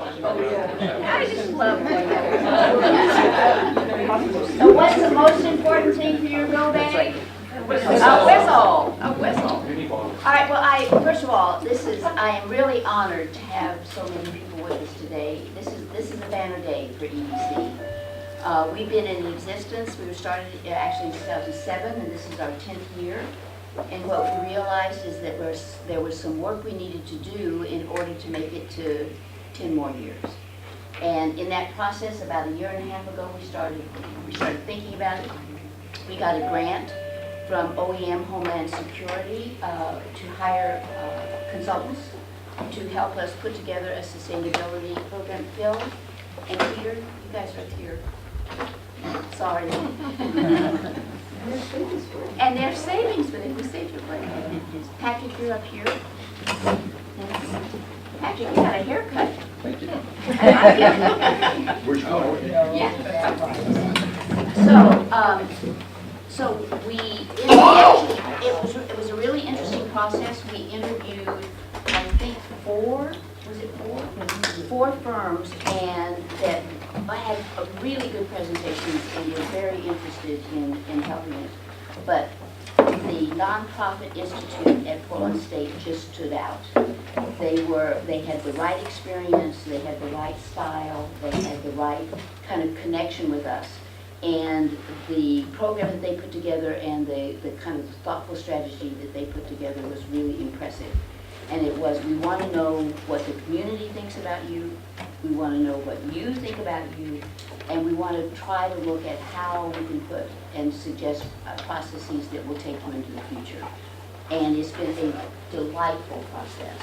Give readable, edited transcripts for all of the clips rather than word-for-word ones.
I just love So what's the most important thing for your go bag? A whistle. A whistle. All right. Well, first of all, I am really honored to have so many people with us today. This is a banner day for EVC. We've been in existence. We were started actually in 2007, and this is our 10th year. And what we realized is that there was some work we needed to do in order to make it to 10 more years. And in that process, about a year and a half ago, we started thinking about it. We got a grant from OEM Homeland Security to hire consultants to help us put together a sustainability program. Phil and Peter, you guys are here. Sorry. And there's savings, but if we save your money. Patrick, you're up here. Patrick, you got a haircut. Thank you. Where's your Yeah. So it was a really interesting process. We interviewed, I think, four firms, and that had really good presentations and were very interested in helping us. But the nonprofit institute at Portland State just stood out. They had the right experience, they had the right style, they had the right kind of connection with us. And the program that they put together and the kind of thoughtful strategy that they put together was really impressive. And it was, we want to know what the community thinks about you, we want to know what you think about you, and we want to try to look at how we can put and suggest processes that will take you into the future. And it's been a delightful process.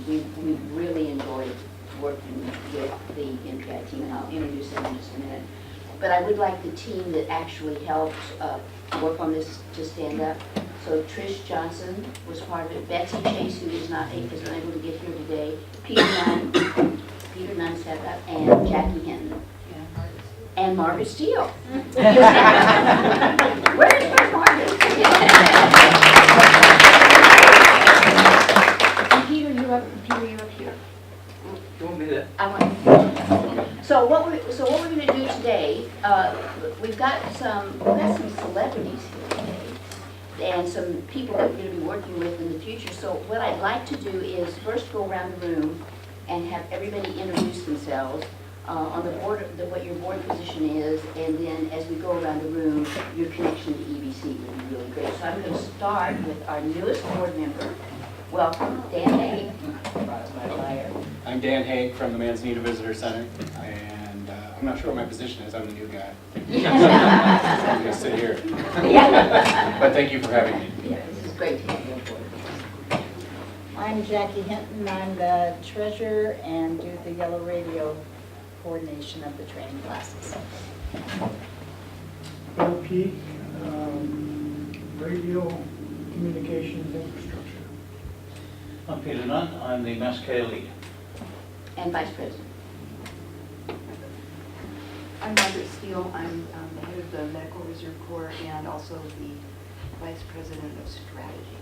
We've really enjoyed working with the NPI team, and I'll introduce them in just a minute. But I would like the team that actually helped work on this to stand up. So Trish Johnson was part of it. Betsy Chase, who is unable to get here today. Peter Nunn stepped up, and Jackie Hinton. And Margaret Steele. Where's Margaret? And Peter, you're up here. You want me to? I want. So what we're going to do today, we've got some celebrities here today, and some people that we're going to be working with in the future. So what I'd like to do is first go around the room and have everybody introduce themselves on the board, what your board position is, and then as we go around the room, your connection to EVC would be really great. So I'm going to start with our newest board member. Welcome, Dan Haig. I'm Dan Haig from the Manzanita Visitor Center, and I'm not sure what my position is. I'm the new guy. I'm going to sit here. But thank you for having me. Yeah, this is great to have you on board. I'm Jackie Hinton. I'm the treasurer and do the Yellow Radio coordination of the training classes. Bill Peak, radio communications infrastructure. I'm Peter Nunn. I'm the Mass Care lead. And Vice President. I'm Margaret Steele. I'm the head of the Medical Reserve Corps and also the Vice President of Strategy.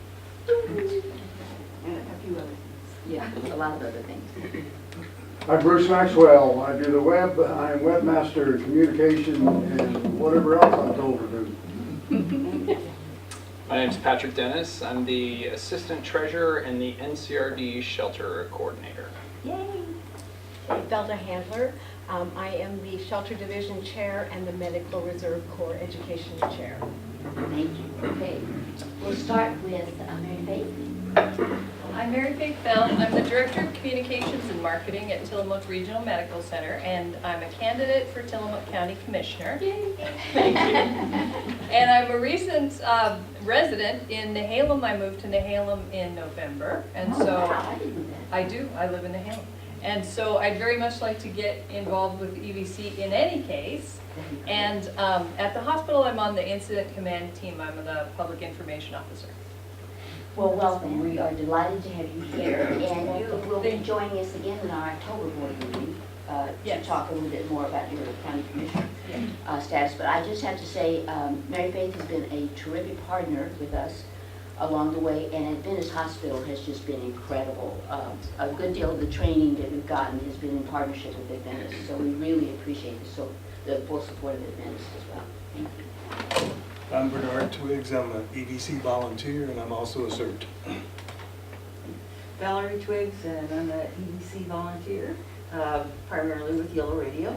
And a few other things. Yeah, a lot of other things. I'm Bruce Maxwell. I do the web. I'm webmaster, communication, and whatever else I'm told to do. My name is Patrick Dennis. I'm the assistant treasurer and the NCRD shelter coordinator. Yay! Felder Handler. I am the Shelter Division Chair and the Medical Reserve Corps Education Chair. Thank you. Okay. We'll start with Mary Faith. I'm Mary Faith Bell. I'm the Director of Communications and Marketing at Tillamook Regional Medical Center, and I'm a candidate for Tillamook County Commissioner. Yay! Thank you. And I'm a recent resident in Nehalem. I moved to Nehalem in November, and so wow, I didn't know that. I do. I live in Nehalem. And so I'd very much like to get involved with EVC in any case. And at the hospital, I'm on the incident command team. I'm the public information officer. Well, welcome. We are delighted to have you here. And you will be joining us again in our October board meeting to talk a little bit more about your county commissioner status. But I just have to say, Mary Faith has been a terrific partner with us. along the way, and Adventist Hospital has just been incredible. A good deal of the training that we've gotten has been in partnership with Adventist, so we really appreciate the full support of Adventist as well. Thank you. I'm Bernard Twiggs. I'm an EVC volunteer, and I'm also a CERT. Valerie Twiggs, and I'm an EVC volunteer, primarily with Yellow Radio.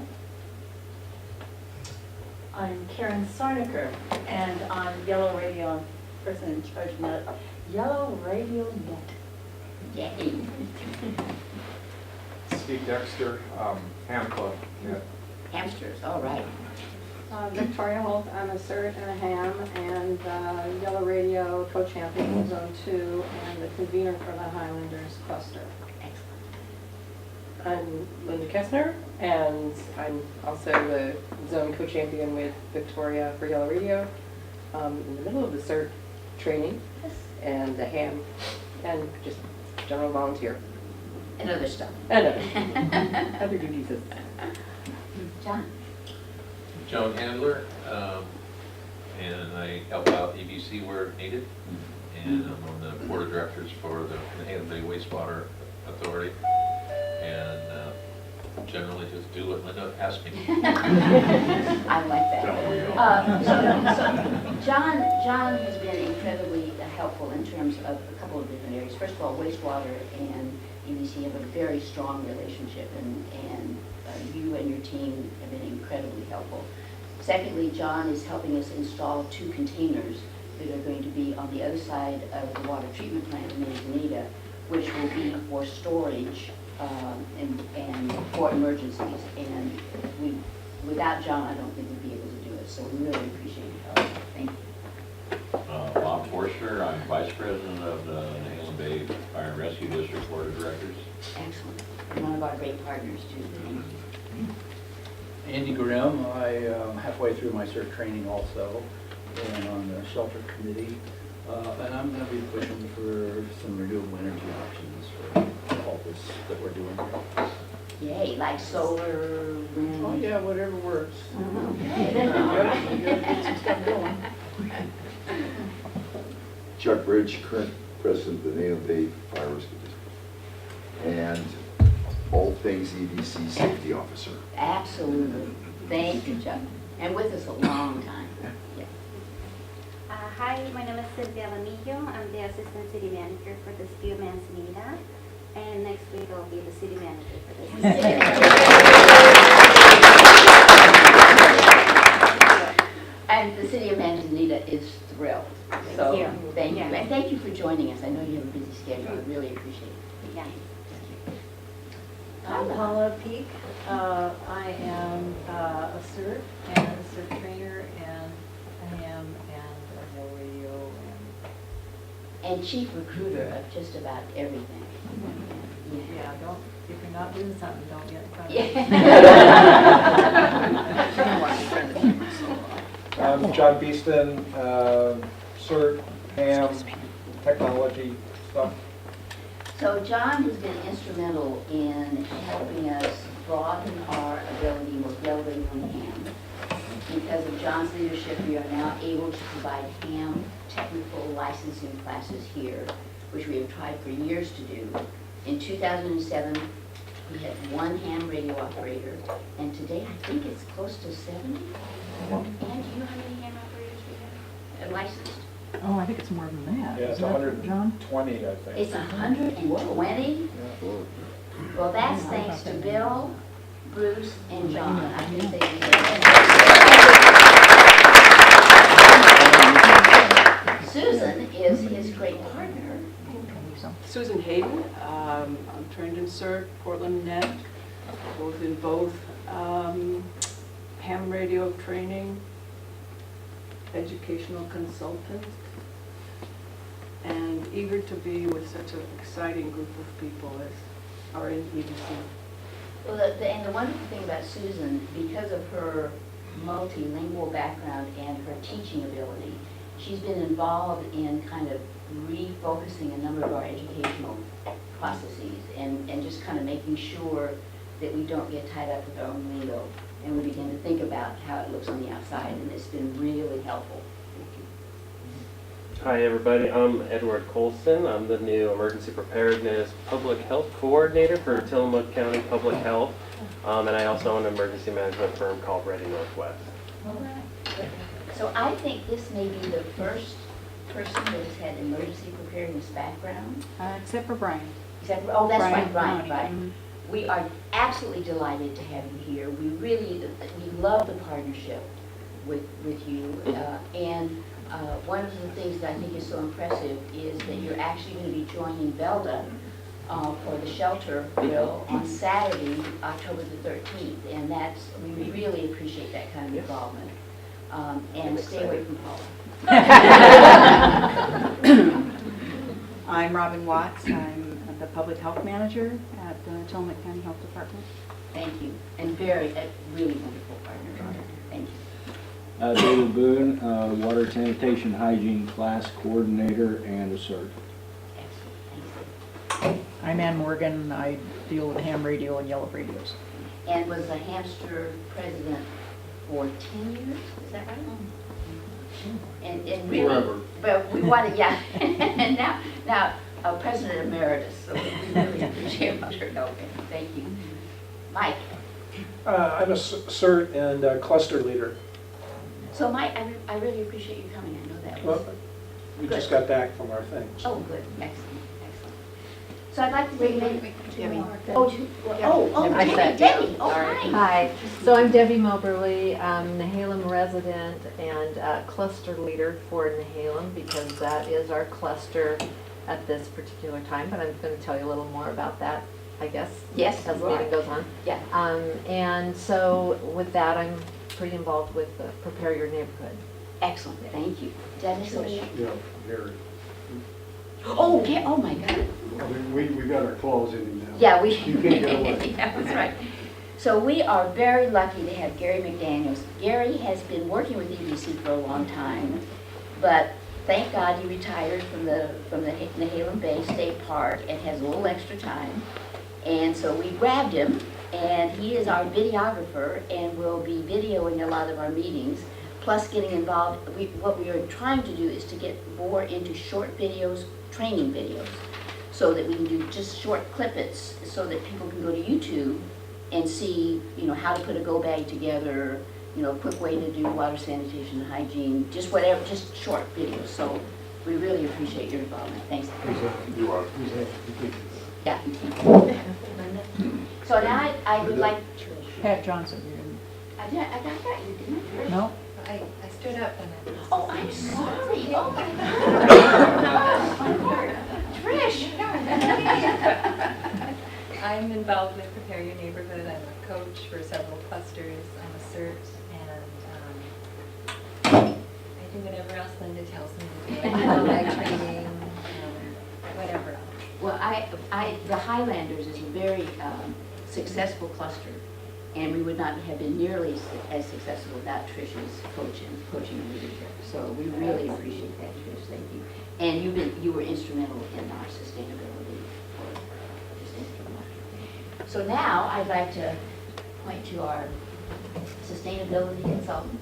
I'm Karen Sarniker, and on Yellow Radio, I'm person in charge of that Yellow Radio Net. Yay. Steve Dexter, Ham Club Net. Hamsters, all right. Victoria Holt, I'm a CERT and a ham, and Yellow Radio co-champion Zone 2, and the convener for the Highlanders cluster. Excellent. I'm Linda Kessner, and I'm also the zone co-champion with Victoria for Yellow Radio. In the middle of the CERT training, and the ham, and just general volunteer. And other stuff. And other duties. John. Joan Handler, and I help out EVC where needed, and I'm on the board of directors for the Manhattan Bay Wastewater Authority, and generally just do what Linda asked me. I like that. So John has been incredibly helpful in terms of a couple of different areas. First of all, wastewater and EVC have a very strong relationship, and you and your team have been incredibly helpful. Secondly, John is helping us install 2 containers that are going to be on the other side of the water treatment plant in Manzanita, which will be for storage and for emergencies. And without John, I don't think we'd be able to do it. So we really appreciate your help. Thank you. Bob Forster, I'm Vice President of the Manhattan Bay Fire and Rescue District Board of Directors. Excellent. And one of our great partners, too. Thank you. Andy Grimm, I am halfway through my CERT training also, and on the shelter committee. And I'm going to be pushing for some renewable energy options for all this that we're doing here. Yay, like solar, wind. Oh yeah, whatever works. Okay. Get some stuff going. Chuck Bridge, current president of the Manhattan Bay Fire Rescue District, and all things EVC safety officer. Absolutely. Thank you, Chuck. And with us a long time. Yeah. Hi, my name is Cynthia Lamillo. I'm the assistant city manager for the city of Manzanita. And next week I'll be the city manager for this city. And the city of Manzanita is thrilled. So thank you. Yeah. And thank you for joining us. I know you have a busy schedule. I really appreciate it. Yeah. I'm Paula Peak. I am a CERT and a CERT trainer and a ham and a Yellow Radio. And chief recruiter of just about everything. Yeah, don't, if you're not doing something, don't get in front of I'm John Beeston, CERT, ham, technology stuff. So John has been instrumental in helping us broaden our ability with Yellow Radio and ham. Because of John's leadership, we are now able to provide ham technical licensing classes here, which we have tried for years to do. In 2007, we had 1 ham radio operator, and today I think it's close to 70. And do you know how many ham operators we have licensed? Oh, I think it's more than that. Yeah, it's Is that 120, I think. It's 120? Yeah. Well, that's thanks to Bill, Bruce, and John. I can say Susan is his great partner. Susan Hayden, I'm trained in CERT, Portland Net, both in ham radio training, educational consultant, and eager to be with such an exciting group of people as are in EVC. Well, and the wonderful thing about Susan, because of her multilingual background and her teaching ability, she's been involved in kind of refocusing a number of our educational processes and just kind of making sure that we don't get tied up with our own lingo and we begin to think about how it looks on the outside, and it's been really helpful. Hi, everybody. I'm Edward Colson. I'm the new Emergency Preparedness Public Health Coordinator for Tillamook County Public Health. And I also own an emergency management firm called Ready Northwest. All right. So I think this may be the first person that has had emergency preparedness background. Except for Brian. Except for, oh, that's right, Brian, right. mhm. We are absolutely delighted to have you here. We love the partnership with you. And one of the things that I think is so impressive is that you're actually going to be joining Velda for the shelter drill on Saturday, October the 13th. And we really appreciate that kind of involvement. And stay away from Paula. I'm Robin Watts. I'm the Public Health Manager at the Tillamook County Health Department. Thank you. And really wonderful partner, Robin. Thank you. David Boone, Water Sanitation Hygiene Class Coordinator and a CERT. I'm Ann Morgan. I deal with ham radio and yellow radios. And was a Hamster president for 10 years, is that right? And really, Forever. But we wanted, yeah. And now President Emeritus, so we really appreciate your help. Thank you. Mike. I'm a CERT and cluster leader. So Mike, I really appreciate you coming. I know that was Well, we good. just got back from our thing. Oh, good. Excellent. Excellent. So I'd like to bring in Debbie. Debbie. Oh, hi. Hi. So I'm Debbie Moberly. I'm Nehalem resident and cluster leader for Nehalem because that is our cluster at this particular time. But I'm going to tell you a little more about that, I guess. Yes, as the meeting goes on. Yeah. And so with that, I'm pretty involved with Prepare Your Neighborhood. Excellent. Thank you. Dennis. Yeah, Gary. Oh, yeah. Oh my God. We got our claws in him now. Yeah, You can't get away. Yeah, that's right. So we are very lucky to have Gary McDaniels. Gary has been working with EVC for a long time, but thank God he retired from the Nehalem Bay State Park and has a little extra time. And so we grabbed him, and he is our videographer and will be videoing a lot of our meetings, plus getting involved. What we are trying to do is to get more into short videos, training videos, so that we can do just short clippets so that people can go to YouTube and see, how to put a go bag together, a quick way to do water sanitation and hygiene, just whatever, just short videos. So we really appreciate your involvement. Thanks. You are. Yeah. So now I would like. Pat Johnson. I got you, didn't I? No? I stood up and Oh, I'm sorry. Oh my God. Trish. I'm involved with Prepare Your Neighborhood. I'm a coach for several clusters. I'm a CERT, and I do whatever else Linda tells me to do. I do all my training, whatever else. Well, the Highlanders is a very successful cluster, and we would not have been nearly as successful without Trish's coaching and leadership. So we really appreciate that, Trish. Thank you. And you were instrumental in our sustainability. So now I'd like to point to our sustainability consultant.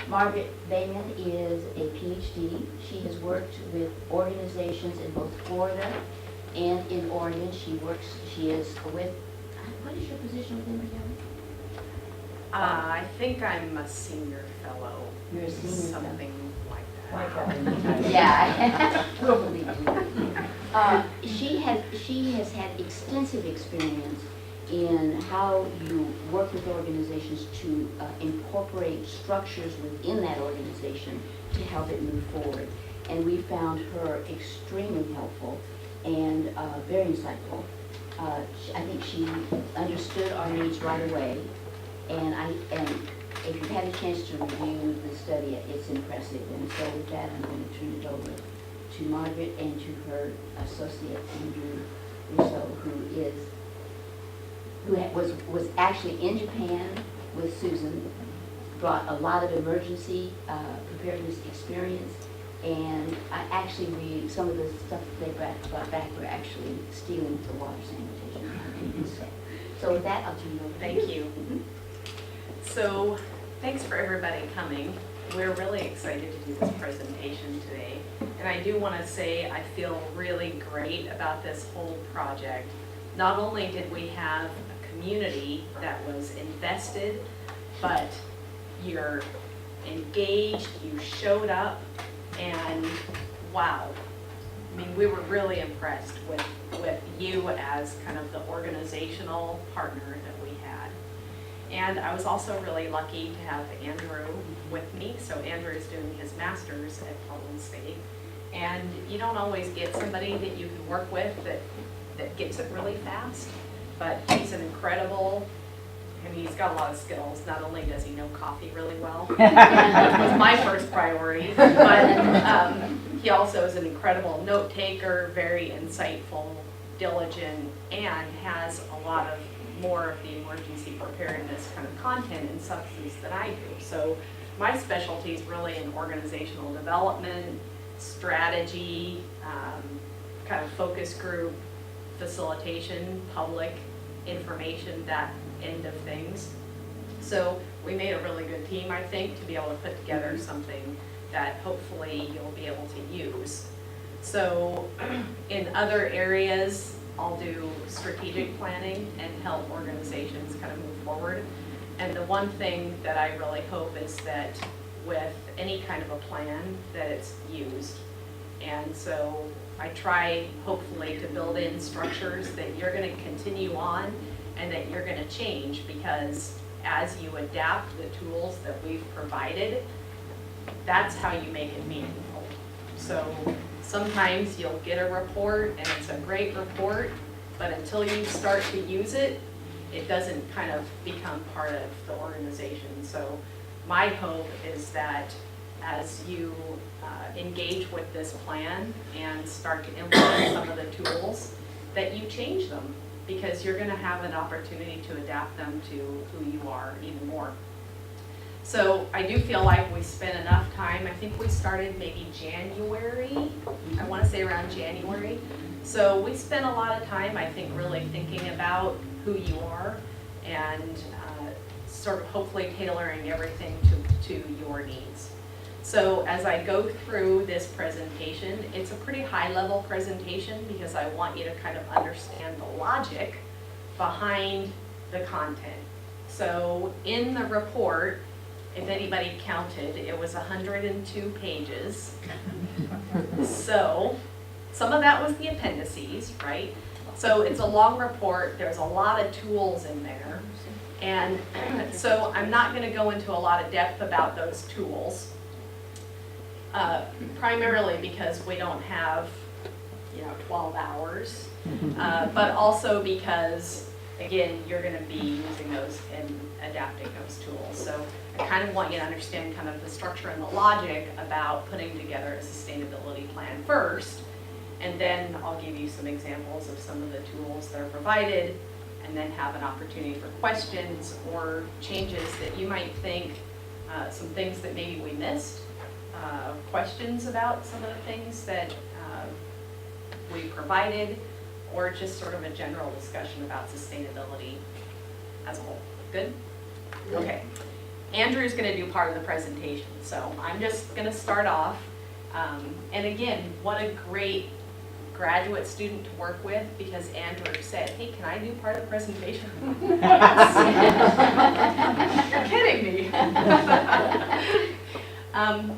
Margaret Bayman is a PhD. She has worked with organizations in both Florida and in Oregon. She is with, what is your position with them again? I think I'm a senior fellow. You're a senior something like that. Yeah, we'll believe you. She has had extensive experience in how you work with organizations to incorporate structures within that organization to help it move forward. And we found her extremely helpful and very insightful. I think she understood our needs right away. And if you've had a chance to review the study, it's impressive. And so with that, I'm going to turn it over to Margaret and to her associate, Andrew Russo, who was actually in Japan with Susan, brought a lot of emergency preparedness experience, and some of the stuff that they brought back were actually stealing for water sanitation. So with that, I'll turn it over to you. Thank you. So thanks for everybody coming. we're really excited to do this presentation today. And I do want to say I feel really great about this whole project. Not only did we have a community that was invested, but you're engaged, you showed up, and wow. I mean, we were really impressed with you as kind of the organizational partner that we had. And I was also really lucky to have Andrew with me. So Andrew is doing his master's at Portland State. And you don't always get somebody that you can work with that gets it really fast. But he's an incredible, I mean, he's got a lot of skills. Not only does he know coffee really well, which was my first priority, but he also is an incredible note taker, very insightful, diligent, and has a lot of more of the emergency preparedness kind of content and substance that I do. So my specialty is really in organizational development, strategy, kind of focus group, facilitation, public information, that end of things. So we made a really good team, I think, to be able to put together something that hopefully you'll be able to use. So in other areas, I'll do strategic planning and help organizations kind of move forward. And the one thing that I really hope is that with any kind of a plan, that it's used. And so I try, hopefully, to build in structures that you're going to continue on and that you're going to change, because as you adapt the tools that we've provided, that's how you make it meaningful. So sometimes you'll get a report and it's a great report, but until you start to use it, it doesn't kind of become part of the organization. So my hope is that as you engage with this plan and start to implement some of the tools, that you change them, because you're going to have an opportunity to adapt them to who you are even more. So I do feel like we spent enough time. I think we started maybe January, I want to say around January. So we spent a lot of time, I think, really thinking about who you are and sort of hopefully tailoring everything to your needs. So as I go through this presentation, it's a pretty high-level presentation because I want you to kind of understand the logic behind the content. So in the report, if anybody counted, it was 102 pages. So some of that was the appendices, right? So it's a long report. There's a lot of tools in there. And so I'm not going to go into a lot of depth about those tools, primarily because we don't have, 12 hours, but also because, again, you're going to be using those and adapting those tools. So I kind of want you to understand kind of the structure and the logic about putting together a sustainability plan first, and then I'll give you some examples of some of the tools that are provided, and then have an opportunity for questions or changes that you might think, some things that maybe we missed, questions about some of the things that we provided, or just sort of a general discussion about sustainability as a whole. Good? Okay. Andrew's going to do part of the presentation, so I'm just going to start off. And again, what a great graduate student to work with, because Andrew said, hey, can I do part of the presentation? You're kidding me.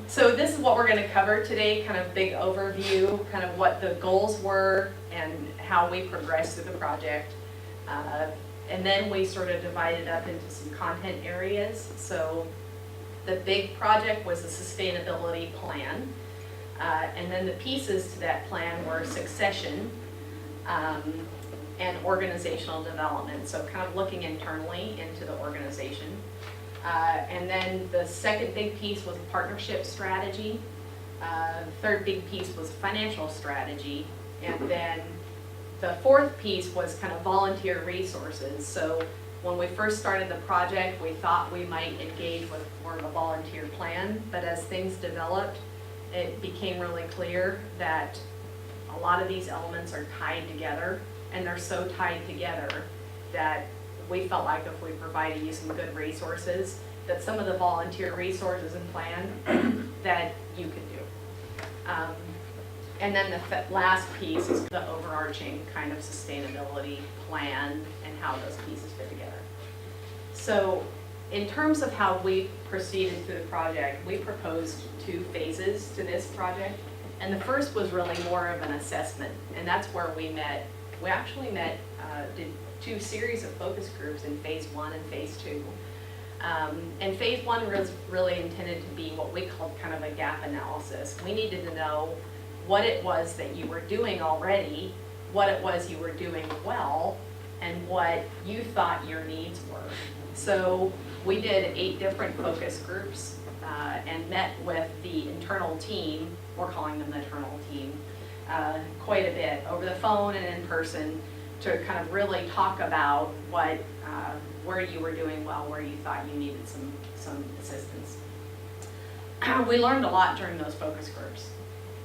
So this is what we're going to cover today, kind of big overview, kind of what the goals were and how we progressed through the project. And then we sort of divided up into some content areas. So the big project was a sustainability plan. And then the pieces to that plan were succession and organizational development. So kind of looking internally into the organization. And then the second big piece was partnership strategy. Third big piece was financial strategy. And then the fourth piece was kind of volunteer resources. So when we first started the project, we thought we might engage with more of a volunteer plan. But as things developed, it became really clear that a lot of these elements are tied together, and they're so tied together that we felt like if we provided you some good resources, that some of the volunteer resources and plan that you could do. And then the last piece is the overarching kind of sustainability plan and how those pieces fit together. So in terms of how we proceeded through the project, we proposed 2 phases to this project. And the first was really more of an assessment, and that's where we met. We actually met, did 2 series of focus groups in phase 1 and phase 2. And phase 1 was really intended to be what we called kind of a gap analysis. We needed to know what it was that you were doing already, what it was you were doing well, and what you thought your needs were. So we did 8 different focus groups and met with the internal team, we're calling them the internal team, quite a bit over the phone and in person to kind of really talk about what, where you were doing well, where you thought you needed some assistance. We learned a lot during those focus groups,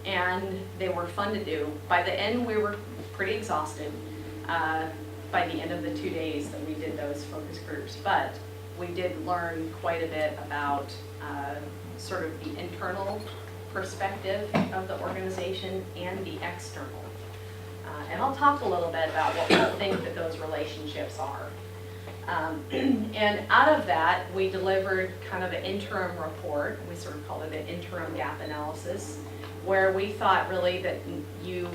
and they were fun to do. By the end, we were pretty exhausted by the end of the 2 days that we did those focus groups, but we did learn quite a bit about sort of the internal perspective of the organization and the external. And I'll talk a little bit about what we think that those relationships are. And out of that, we delivered kind of an interim report. We sort of called it an interim gap analysis, where we thought really that you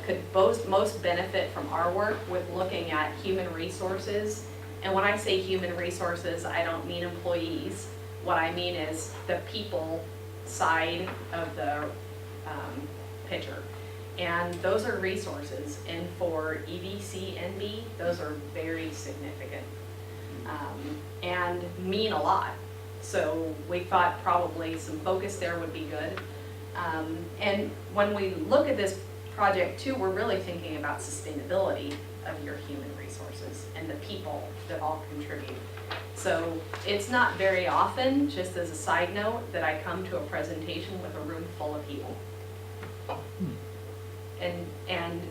could most benefit from our work with looking at human resources. And when I say human resources, I don't mean employees. What I mean is the people side of the picture. And those are resources, and for EVCNB, those are very significant and mean a lot. So we thought probably some focus there would be good. And when we look at this project too, we're really thinking about sustainability of your human resources and the people that all contribute. So it's not very often, just as a side note, that I come to a presentation with a room full of people. And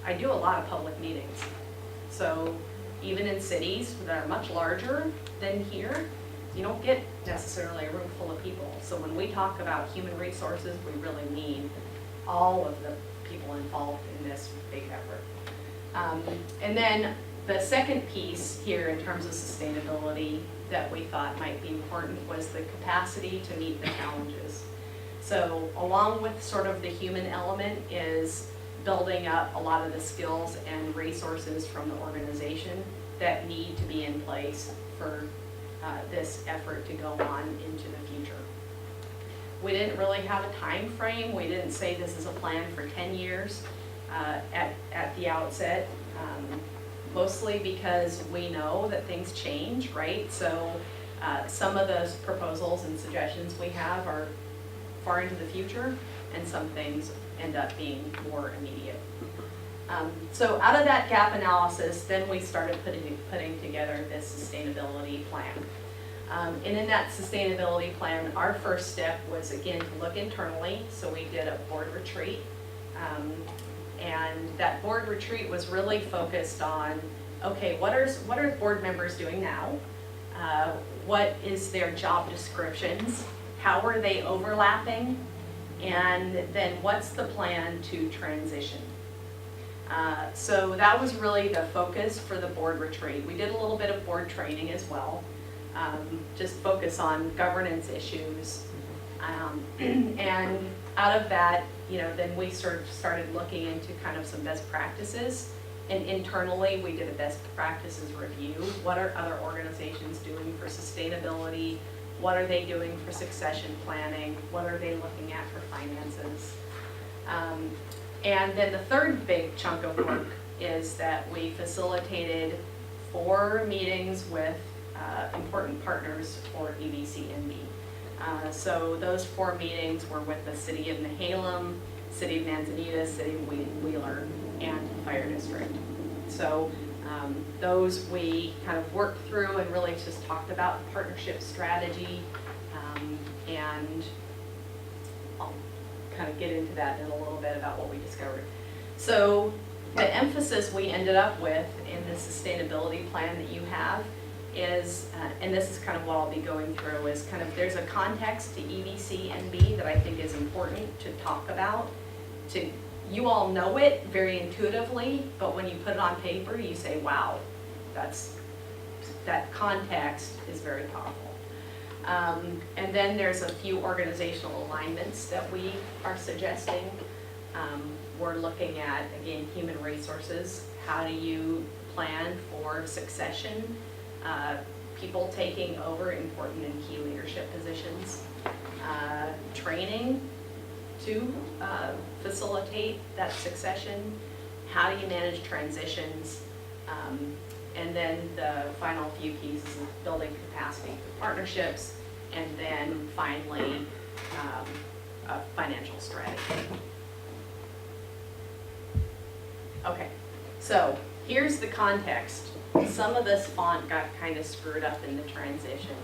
I do a lot of public meetings. So even in cities that are much larger than here, you don't get necessarily a room full of people. So when we talk about human resources, we really mean all of the people involved in this big effort. And then the second piece here in terms of sustainability that we thought might be important was the capacity to meet the challenges. So along with sort of the human element is building up a lot of the skills and resources from the organization that need to be in place for this effort to go on into the future. We didn't really have a time frame. We didn't say this is a plan for 10 years at the outset, mostly because we know that things change, right? So some of those proposals and suggestions we have are far into the future, and some things end up being more immediate. So out of that gap analysis, then we started putting together this sustainability plan. And in that sustainability plan, our first step was, again, to look internally. So we did a board retreat. And that board retreat was really focused on, okay, what are board members doing now? What is their job descriptions? How are they overlapping? And then what's the plan to transition? So that was really the focus for the board retreat. We did a little bit of board training as well, just focus on governance issues. And out of that, then we sort of started looking into kind of some best practices. And internally, we did a best practices review. What are other organizations doing for sustainability? What are they doing for succession planning? What are they looking at for finances? And then the third big chunk of work is that we facilitated 4 meetings with important partners for EVCNB. So those 4 meetings were with the City of Nehalem, City of Manzanita, City of Wheeler, and Fire District. So those we kind of worked through and really just talked about partnership strategy, and I'll kind of get into that in a little bit about what we discovered. So the emphasis we ended up with in the sustainability plan that you have is, and this is kind of what I'll be going through, is kind of, there's a context to EVCNB that I think is important to talk about. You all know it very intuitively, but when you put it on paper, you say, wow, that context is very powerful. And then there's a few organizational alignments that we are suggesting. We're looking at, again, human resources. How do you plan for succession? People taking over important and key leadership positions. Training to facilitate that succession. How do you manage transitions? And then the final few pieces is building capacity for partnerships, and then finally a financial strategy. Okay, so here's the context. Some of this font got kind of screwed up in the transition.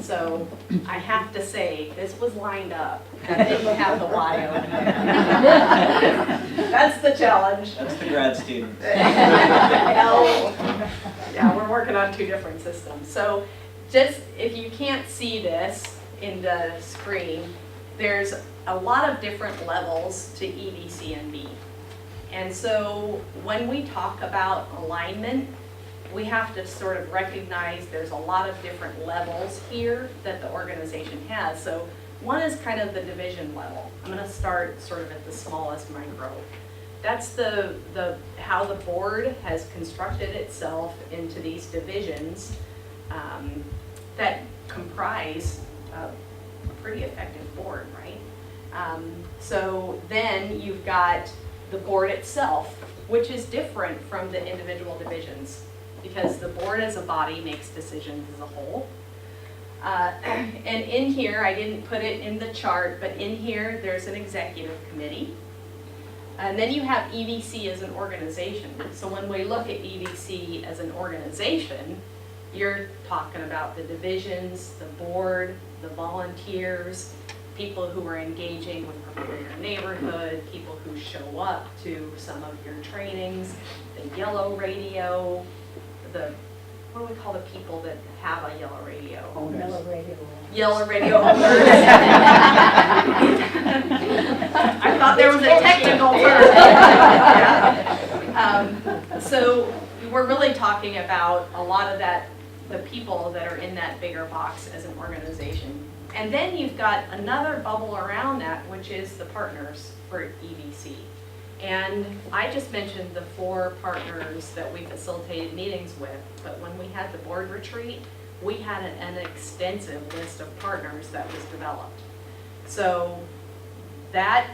So I have to say, this was lined up. That didn't have the Y over there. That's the challenge. That's the grad student. No. Yeah, we're working on two different systems. So just, if you can't see this in the screen, there's a lot of different levels to EVCNB. And so when we talk about alignment, we have to sort of recognize there's a lot of different levels here that the organization has. So one is kind of the division level. I'm going to start sort of at the smallest micro. That's how the board has constructed itself into these divisions that comprise a pretty effective board, right? So then you've got the board itself, which is different from the individual divisions, because the board as a body makes decisions as a whole. And in here, I didn't put it in the chart, but in here there's an executive committee. And then you have EVC as an organization. So when we look at EVC as an organization, you're talking about the divisions, the board, the volunteers, people who are engaging with people in your neighborhood, people who show up to some of your trainings, the yellow radio, what do we call the people that have a yellow radio? Yellow radio. Yellow radio owners. I thought there was a technical term. So we're really talking about a lot of the people that are in that bigger box as an organization. And then you've got another bubble around that, which is the partners for EVC. And I just mentioned the 4 partners that we facilitated meetings with, but when we had the board retreat, we had an extensive list of partners that was developed. So that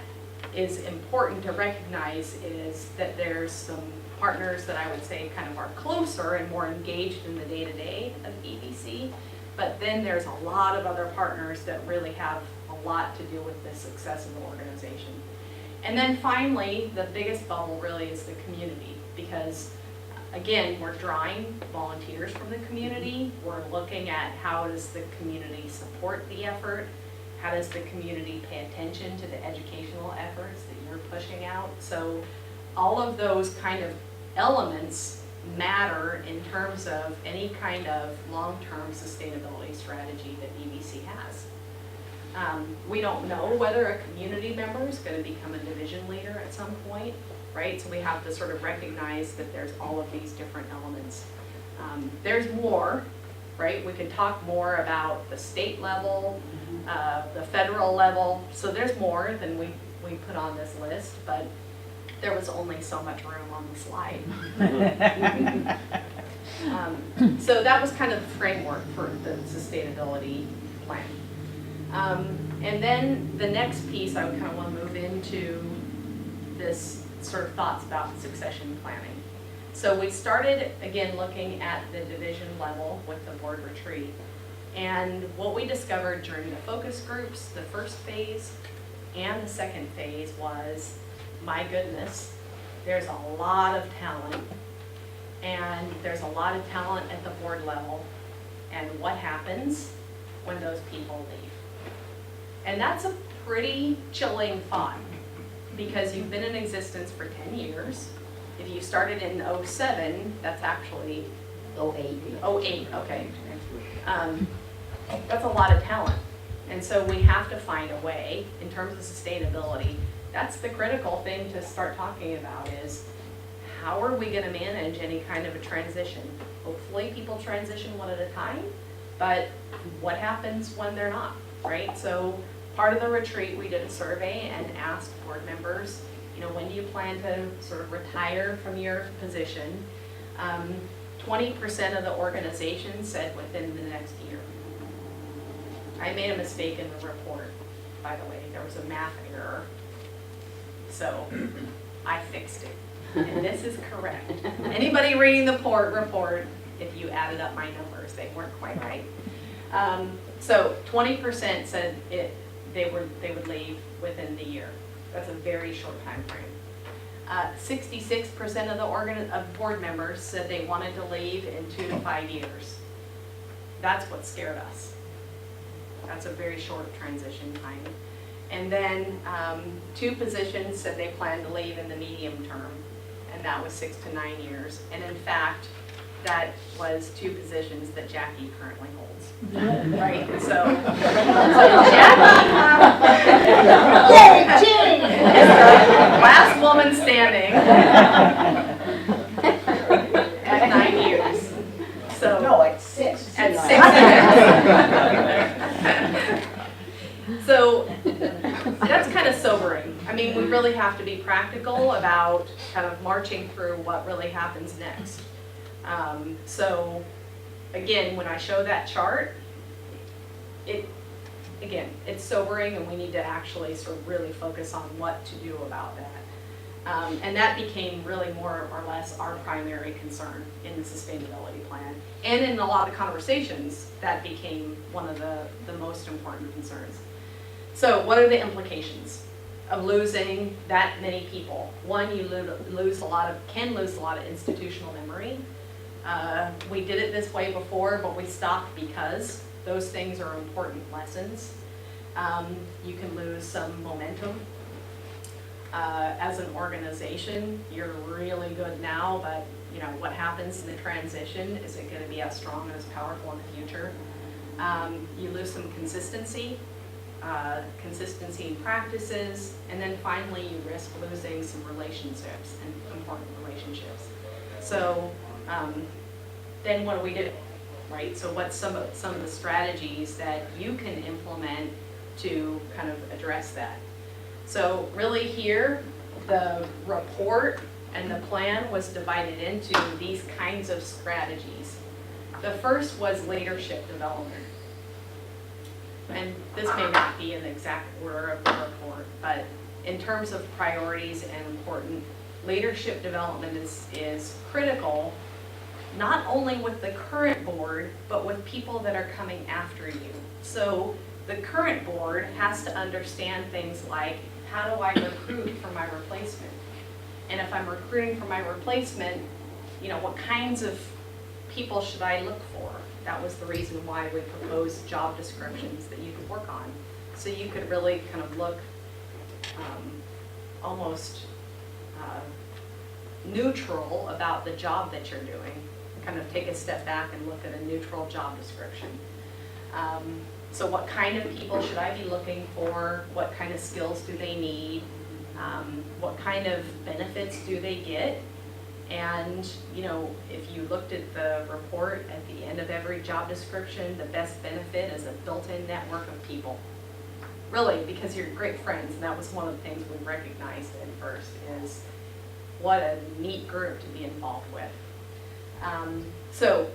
is important to recognize, is that there's some partners that I would say kind of are closer and more engaged in the day-to-day of EVC, but then there's a lot of other partners that really have a lot to do with the success of the organization. And then finally, the biggest bubble really is the community, because again, we're drawing volunteers from the community. We're looking at how does the community support the effort? How does the community pay attention to the educational efforts that you're pushing out? So all of those kind of elements matter in terms of any kind of long-term sustainability strategy that EVC has. We don't know whether a community member is going to become a division leader at some point, right? So we have to sort of recognize that there's all of these different elements. There's more, right? We could talk more about the state level, the federal level. So there's more than we put on this list, but there was only so much room on the slide. So that was kind of the framework for the sustainability plan. And then the next piece, I would kind of want to move into this sort of thoughts about succession planning. So we started, again, looking at the division level with the board retreat. And what we discovered during the focus groups, the first phase and the second phase was, my goodness, there's a lot of talent. And there's a lot of talent at the board level. And what happens when those people leave? And that's a pretty chilling thought, because you've been in existence for 10 years. If you started in 07, that's actually 08. Okay. That's a lot of talent. And so we have to find a way, in terms of sustainability, that's the critical thing to start talking about is how are we going to manage any kind of a transition? Hopefully people transition one at a time, but what happens when they're not, right? So part of the retreat, we did a survey and asked board members, when do you plan to sort of retire from your position? 20% of the organization said within the next year. I made a mistake in the report, by the way. There was a math error. So I fixed it. And this is correct. Anybody reading the report, if you added up my numbers, they weren't quite right. So 20% said they would leave within the year. That's a very short time frame. 66% of board members said they wanted to leave in 2 to 5 years. That's what scared us. That's a very short transition time. And then 2 positions said they planned to leave in the medium term, and that was 6 to 9 years. And in fact, that was 2 positions that Jackie currently holds. Right? So Jackie is the last woman standing at 9 years. So No, at 6. At 6 years. So that's kind of sobering. I mean, we really have to be practical about kind of marching through what really happens next. So again, when I show that chart, it's sobering, and we need to actually sort of really focus on what to do about that. And that became really more or less our primary concern in the sustainability plan. And in a lot of the that became one of the most important concerns. So what are the implications of losing that many people? One, you can lose a lot of institutional memory. We did it this way before, but we stopped because those things are important lessons. You can lose some momentum. As an organization, you're really good now, but what happens in the transition? Is it going to be as strong and as powerful in the future? You lose some consistency in practices, and then finally you risk losing some relationships, and important relationships. So then what do we do, right? So what's some of the strategies that you can implement to kind of address that? So really here, the report and the plan was divided into these kinds of strategies. The first was leadership development. And this may not be in the exact order of the report, but in terms of priorities and important, leadership development is critical, not only with the current board, but with people that are coming after you. So the current board has to understand things like, how do I recruit for my replacement? And if I'm recruiting for my replacement, what kinds of people should I look for? That was the reason why we proposed job descriptions that you could work on. So you could really kind of look almost neutral about the job that you're doing. Kind of take a step back and look at a neutral job description. So what kind of people should I be looking for? What kind of skills do they need? What kind of benefits do they get? And, if you looked at the report at the end of every job description, the best benefit is a built-in network of people. Really, because you're great friends, and that was one of the things we recognized at first, is what a neat group to be involved with. So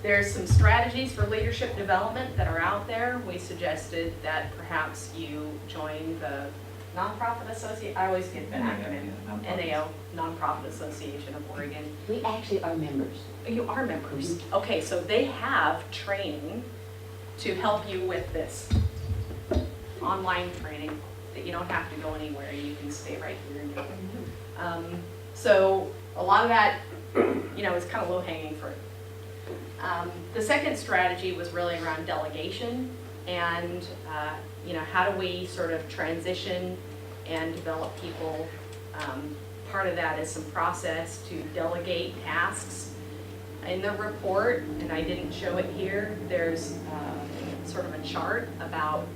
there's some strategies for leadership development that are out there. We suggested that perhaps you join the Nonprofit Association, I always get the acronym, NAO, Nonprofit Association of Oregon. We actually are members. You are members. Okay, so they have training to help you with this. Online training that you don't have to go anywhere, you can stay right here and do it. So a lot of that, is kind of low-hanging fruit. The second strategy was really around delegation and how do we sort of transition and develop people. Part of that is some process to delegate tasks. In the report, and I didn't show it here, there's sort of a chart about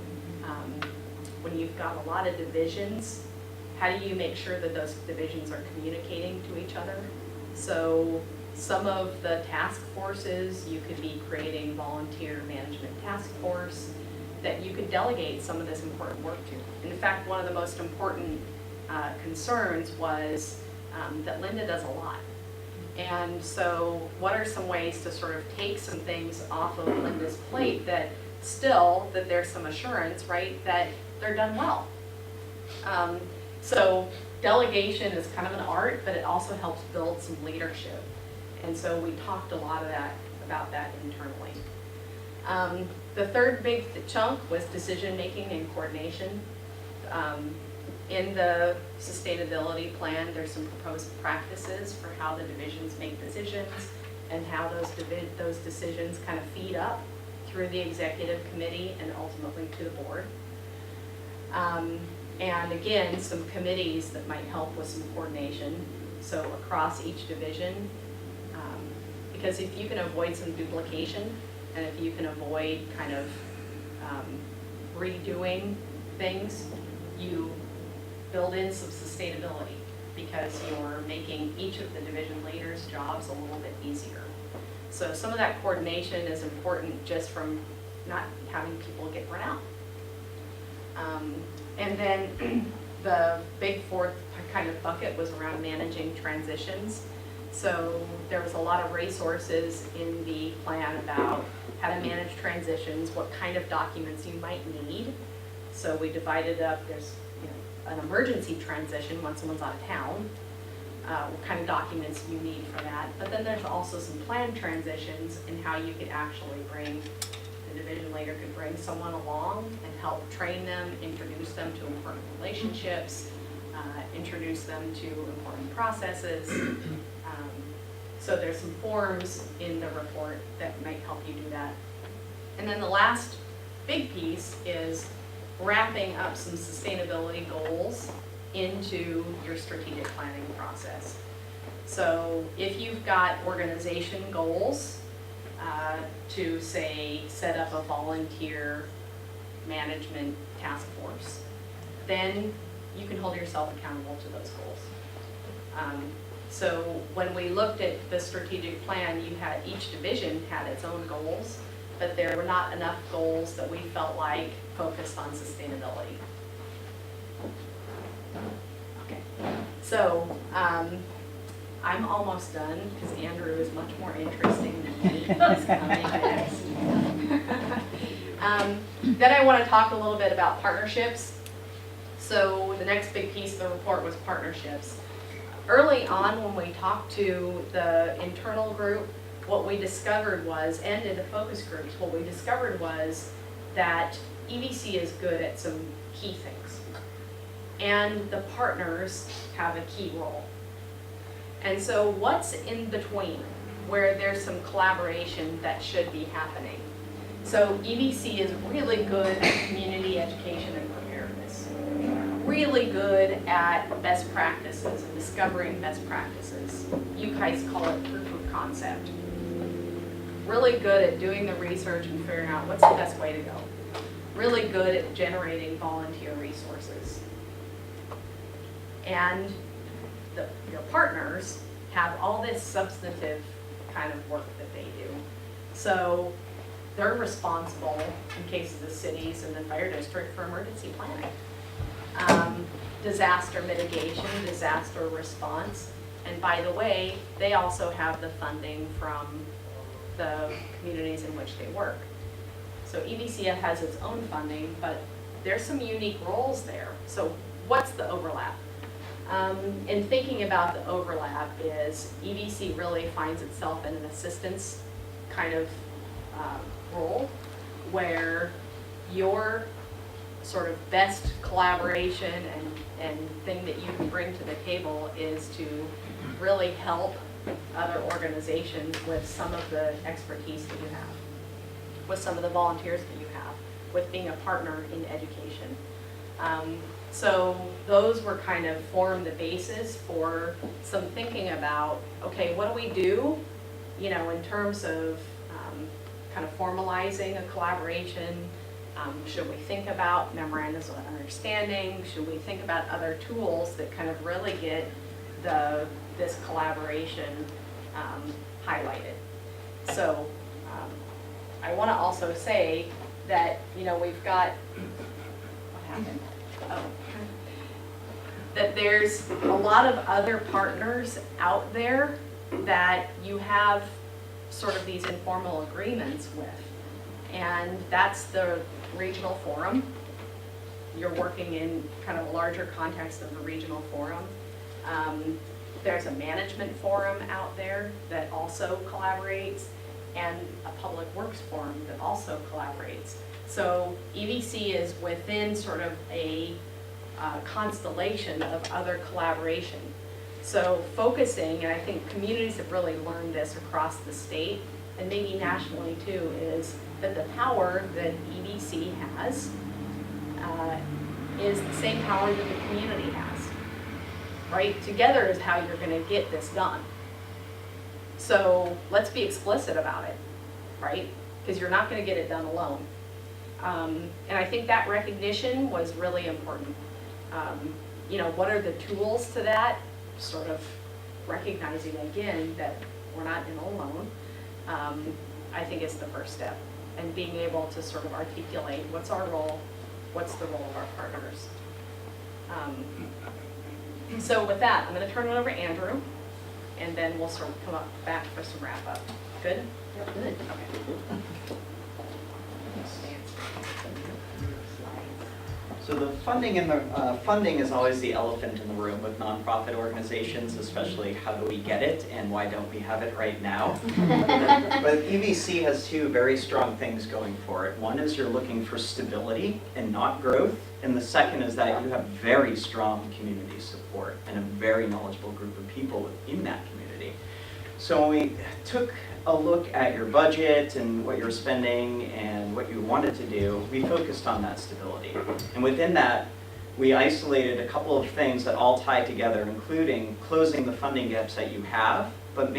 when you've got a lot of divisions, how do you make sure that those divisions are communicating to each other? So some of the task forces, you could be creating volunteer management task force that you could delegate some of this important work to. In fact, one of the most important concerns was that Linda does a lot. And so what are some ways to sort of take some things off of Linda's plate that still, that there's some assurance, right, that they're done well. So delegation is kind of an art, but it also helps build some leadership. And so we talked a lot of about that internally. The third big chunk was decision-making and coordination. In the sustainability plan, there's some proposed practices for how the divisions make decisions and how those decisions kind of feed up through the executive committee and ultimately to the board. And again, some committees that might help with some coordination. So across each division, because if you can avoid some duplication and if you can avoid kind of redoing things, you build in some sustainability because you're making each of the division leaders' jobs a little bit easier. So some of that coordination is important just from not having people get burnt out. And then the big fourth kind of bucket was around managing transitions. So there was a lot of resources in the plan about how to manage transitions, what kind of documents you might need. So we divided up, there's an emergency transition when someone's out of town, what kind of documents you need for that. But then there's also some planned transitions and how you could actually bring, the division leader could bring someone along and help train them, introduce them to important relationships, introduce them to important processes. So there's some forms in the report that might help you do that. And then the last big piece is wrapping up some sustainability goals into your strategic planning process. So if you've got organization goals to say set up a volunteer management task force, then you can hold yourself accountable to those goals. So when we looked at the strategic plan, you had each division had its own goals, but there were not enough goals that we felt like focused on sustainability. Okay, so I'm almost done because Andrew is much more interesting than me. He's coming next. Then I want to talk a little bit about partnerships. So the next big piece of the report was partnerships. Early on when we talked to the internal group, what we discovered was, and in the focus groups, what we discovered was that EVC is good at some key things. And the partners have a key role. And so what's in between where there's some collaboration that should be happening? So EVC is really good at community education and preparedness. Really good at best practices and discovering best practices. You guys call it proof of concept. Really good at doing the research and figuring out what's the best way to go. Really good at generating volunteer resources. And your partners have all this substantive kind of work that they do. So they're responsible, in case of the cities and the fire district, for emergency planning, disaster mitigation, disaster response. And by the way, they also have the funding from the communities in which they work. So EVCF has its own funding, but there's some unique roles there. So what's the overlap? In thinking about the overlap is EVC really finds itself in an assistance kind of role where your sort of best collaboration and thing that you can bring to the table is to really help other organizations with some of the expertise that you have, with some of the volunteers that you have, with being a partner in education. So those were kind of formed the basis for some thinking about, okay, what do we do you know, in terms of kind of formalizing a collaboration, should we think about memorandums of understanding? Should we think about other tools that kind of really get this collaboration highlighted? So I want to also say that, you know, we've got, what happened? Oh. That there's a lot of other partners out there that you have sort of these informal agreements with. And that's the regional forum. You're working in kind of a larger context of the regional forum. There's a management forum out there that also collaborates, and a public works forum that also collaborates. So EVC is within sort of a constellation of other collaboration. So focusing, and I think communities have really learned this across the state, and maybe nationally too, is that the power that EVC has is the same power that the community has, right? Together is how you're going to get this done. So let's be explicit about it, right? Because you're not going to get it done alone. And I think that recognition was really important. You know, what are the tools to that? Sort of recognizing again that we're not in alone, I think is the first step. And being able to sort of articulate what's our role, what's the role of our partners. So with that, I'm going to turn it over to Andrew, and then we'll sort of come up back for some wrap up. Good? Yep. Good. Okay. So the funding and the funding is always the elephant in the room with nonprofit organizations, especially how do we get it and why don't we have it right now? But EVC has two very strong things going for it. One is you're looking for stability and not growth, and the second is that you have very strong community support and a very knowledgeable group of people within that community. So when we took a look at your budget and what you're spending and what you wanted to do, we focused on that stability. And within that, we isolated a couple of things that all tie together, including closing the funding gaps that you have, but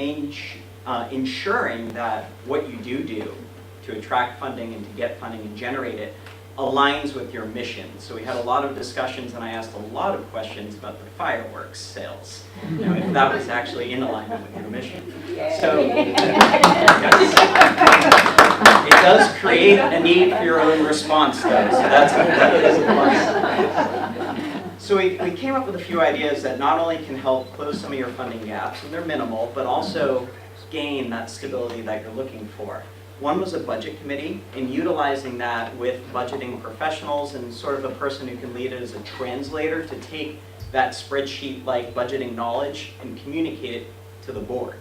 ensuring that what you do to attract funding and to get funding and generate it aligns with your mission. So we had a lot of discussions, and I asked a lot of questions about the fireworks sales, you know, if that was actually in alignment with your mission. So it does create a need for your own response, though, so that is a plus. So we came up with a few ideas that not only can help close some of your funding gaps, and they're minimal, but also gain that stability that you're looking for. One was a budget committee, and utilizing that with budgeting professionals and sort of a person who can lead it as a translator to take that spreadsheet-like budgeting knowledge and communicate it to the board,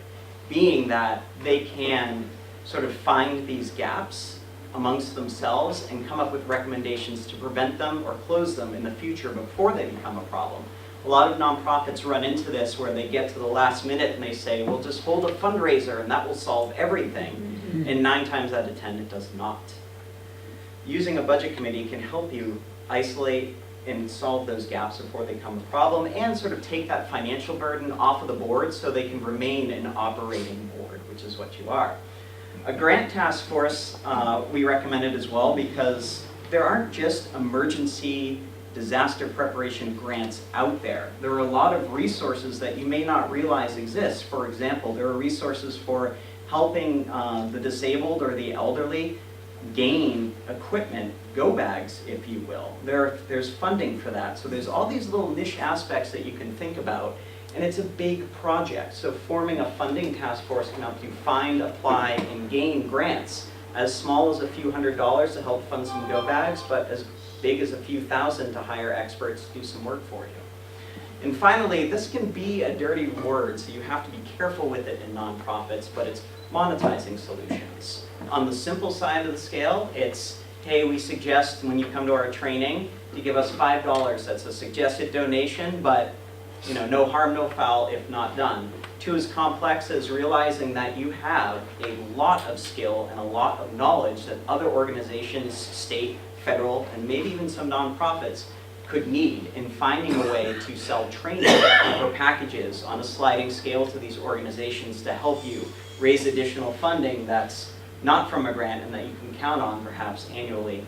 being that they can sort of find these gaps amongst themselves and come up with recommendations to prevent them or close them in the future before they become a problem. A lot of nonprofits run into this where they get to the last minute and they say, well, just hold a fundraiser and that will solve everything. And 9 times out of 10, it does not. Using a budget committee can help you isolate and solve those gaps before they become a problem, and sort of take that financial burden off of the board so they can remain an operating board, which is what you are. A grant task force we recommended as well, because there aren't just emergency disaster preparation grants out there. There are a lot of resources that you may not realize exist. For example, there are resources for helping the disabled or the elderly gain equipment, go bags, if you will. There's funding for that. So there's all these little niche aspects that you can think about, and it's a big project. So forming a funding task force can help you find, apply, and gain grants as small as a few $100s to help fund some go bags, but as big as a few thousand to hire experts to do some work for you. And finally, this can be a dirty word, so you have to be careful with it in nonprofits, but it's monetizing solutions. On the simple side of the scale, it's, hey, we suggest when you come to our training to give us $5. That's a suggested donation, but you know, no harm, no foul if not done. To as complex as realizing that you have a lot of skill and a lot of knowledge that other organizations, state, federal, and maybe even some nonprofits could need in finding a way to sell training or packages on a sliding scale to these organizations to help you raise additional funding that's not from a grant and that you can count on perhaps annually.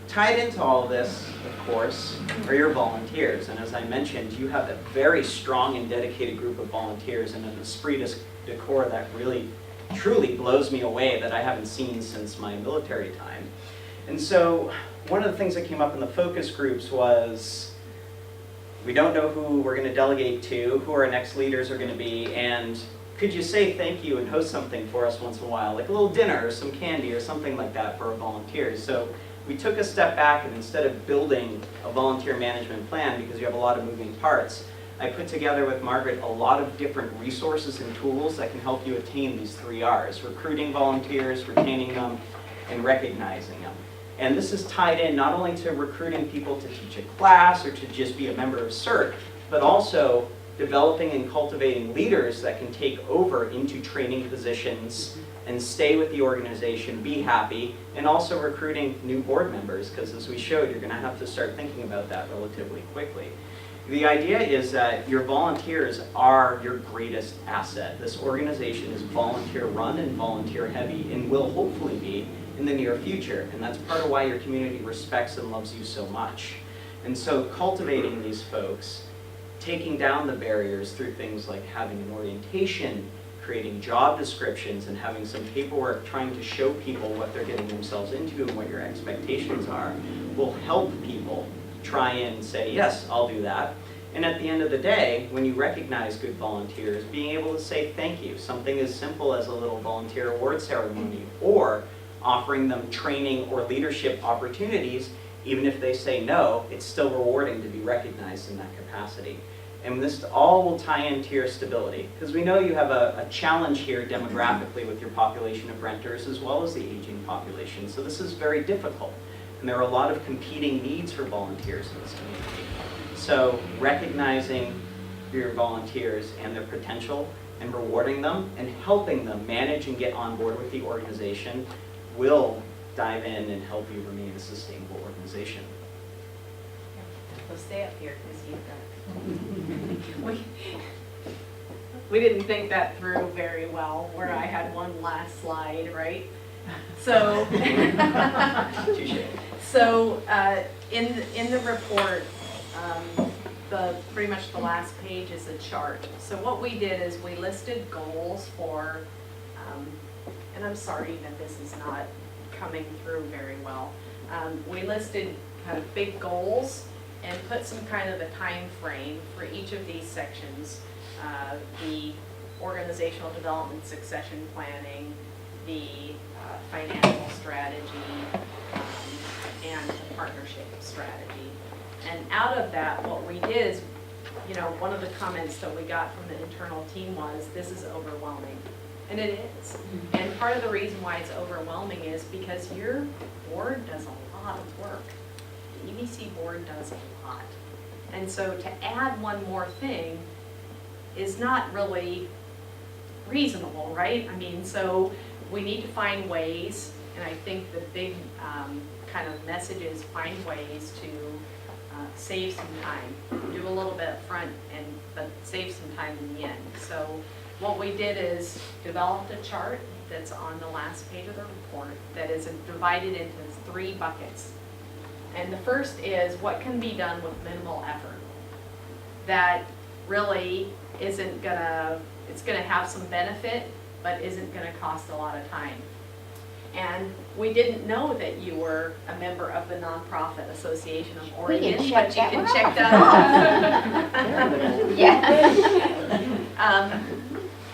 Tied into all of this, of course, are your volunteers. And as I mentioned, you have a very strong and dedicated group of volunteers and an esprit de corps that really, truly blows me away that I haven't seen since my military time. And so one of the things that came up in the focus groups was, we don't know who we're going to delegate to, who our next leaders are going to be, and could you say thank you and host something for us once in a while, like a little dinner or some candy or something like that for our volunteers. So we took a step back, and instead of building a volunteer management plan, because you have a lot of moving parts, I put together with Margaret a lot of different resources and tools that can help you attain these 3 R's: recruiting volunteers, retaining them, and recognizing them. And this is tied in not only to recruiting people to teach a class or to just be a member of CERT, but also developing and cultivating leaders that can take over into training positions and stay with the organization, be happy, and also recruiting new board members, because as we showed, you're going to have to start thinking about that relatively quickly. The idea is that your volunteers are your greatest asset. This organization is volunteer run and volunteer heavy, and will hopefully be in the near future, and that's part of why your community respects and loves you so much. And so cultivating these folks, taking down the barriers through things like having an orientation, creating job descriptions, and having some paperwork trying to show people what they're getting themselves into and what your expectations are, will help people try and say, yes, I'll do that. And at the end of the day, when you recognize good volunteers, being able to say thank you, something as simple as a little volunteer award ceremony, or offering them training or leadership opportunities, even if they say no, it's still rewarding to be recognized in that capacity. And this all will tie into your stability, because we know you have a challenge here demographically with your population of renters as well as the aging population. So this is very difficult, and there are a lot of competing needs for volunteers in this community. So recognizing your volunteers and their potential and rewarding them and helping them manage and get on board with the organization will dive in and help you remain a sustainable organization. So stay up here because you've got we didn't think that through very well, where I had one last slide, right? So, so in the report, pretty much the last page is a chart. So what we did is we listed goals for, and I'm sorry that this is not coming through very well. We listed kind of big goals and put some kind of a time frame for each of these sections. The organizational development, succession planning, the financial strategy, and the partnership strategy. And out of that, what we did is, you know, one of the comments that we got from the internal team was, this is overwhelming. And it is. And part of the reason why it's overwhelming is because your board does a lot of work. The EVC board does a lot. And so to add one more thing is not really reasonable, right? I mean, so we need to find ways, and I think the big kind of message is find ways to save some time. Do a little bit up front, but save some time in the end. So what we did is developed a chart that's on the last page of the report that is divided into 3 buckets. And the first is what can be done with minimal effort. That really isn't gonna, it's gonna have some benefit, but isn't gonna cost a lot of time. And we didn't know that you were a member of the Nonprofit Association of Oregon, but you can check that off. Yeah.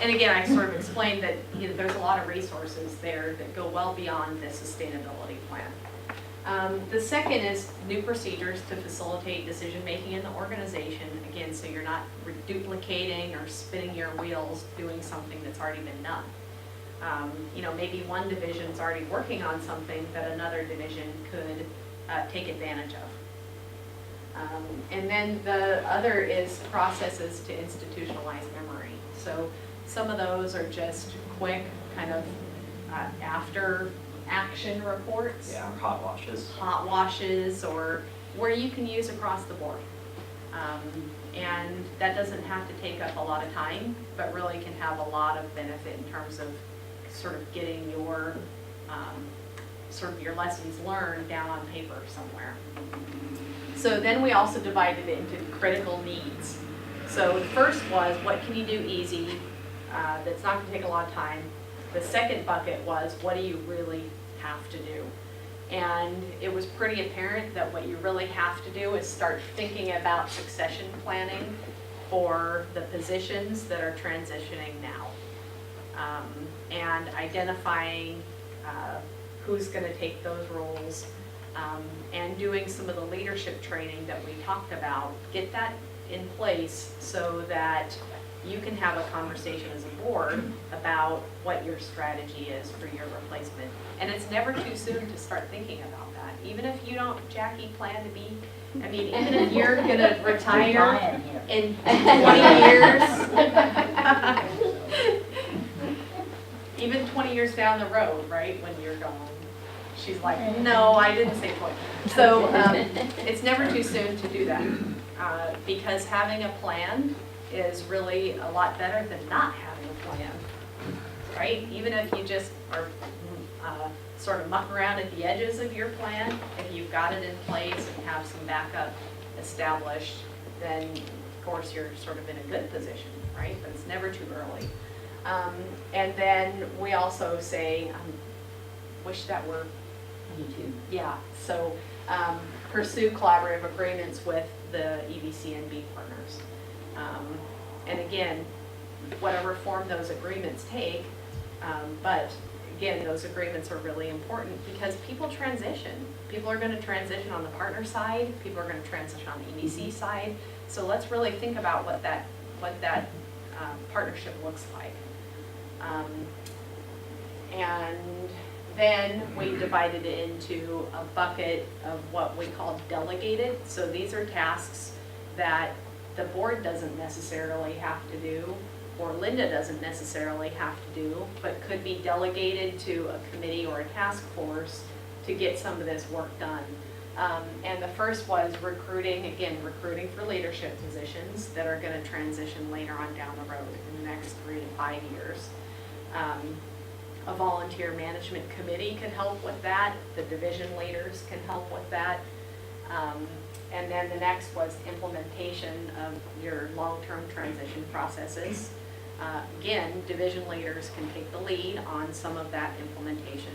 And again, I sort of explained that, you know, there's a lot of resources there that go well beyond the sustainability plan. The second is new procedures to facilitate decision-making in the organization. Again, so you're not duplicating or spinning your wheels doing something that's already been done. You know, maybe one division's already working on something that another division could take advantage of. And then the other is processes to institutionalize memory. So some of those are just quick kind of after action reports. Yeah, hot washes. Hot washes, or where you can use across the board. And that doesn't have to take up a lot of time, but really can have a lot of benefit in terms of sort of getting your, sort of your lessons learned down on paper somewhere. So then we also divided it into critical needs. So the first was, what can you do easy, that's not gonna take a lot of time. The second bucket was, what do you really have to do? And it was pretty apparent that what you really have to do is start thinking about succession planning for the positions that are transitioning now. And identifying who's going to take those roles, and doing some of the leadership training that we talked about. Get that in place so that you can have a conversation as a board about what your strategy is for your replacement. And it's never too soon to start thinking about that. Even if you don't, Jackie, plan to be, I mean, even if you're gonna retire in 20 years, even 20 years down the road, right, when you're gone. She's like, no, I didn't say 20. So it's never too soon to do that, because having a plan is really a lot better than not having a plan, right? Even if you just are sort of muck around at the edges of your plan, if you've got it in place and have some backup established, then of course you're sort of in a good position, right? But it's never too early. And then we also say, wish that were, yeah, so pursue collaborative agreements with the EVCNB partners. And again, whatever form those agreements take, but again, those agreements are really important because people transition. People are going to transition on the partner side, people are going to transition on the EVC side, so let's really think about what that partnership looks like. And then we divided it into a bucket of what we call delegated. So these are tasks that the board doesn't necessarily have to do, or Linda doesn't necessarily have to do, but could be delegated to a committee or a task force to get some of this work done. And the first was recruiting, again, recruiting for leadership positions that are going to transition later on down the road in the next 3 to 5 years. A volunteer management committee could help with that. The division leaders can help with that. And then the next was implementation of your long-term transition processes. Again, division leaders can take the lead on some of that implementation.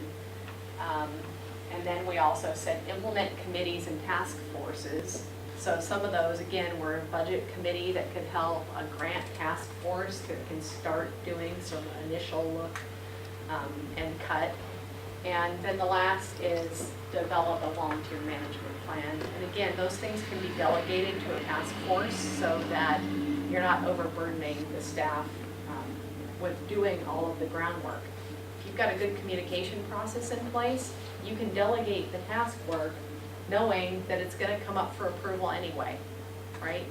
And then we also said implement committees and task forces. So some of those, again, were a budget committee that could help, a grant task force that can start doing some initial look and cut. And then the last is develop a volunteer management plan. And again, those things can be delegated to a task force so that you're not overburdening the staff with doing all of the groundwork. If you've got a good communication process in place, you can delegate the task work knowing that it's going to come up for approval anyway, right?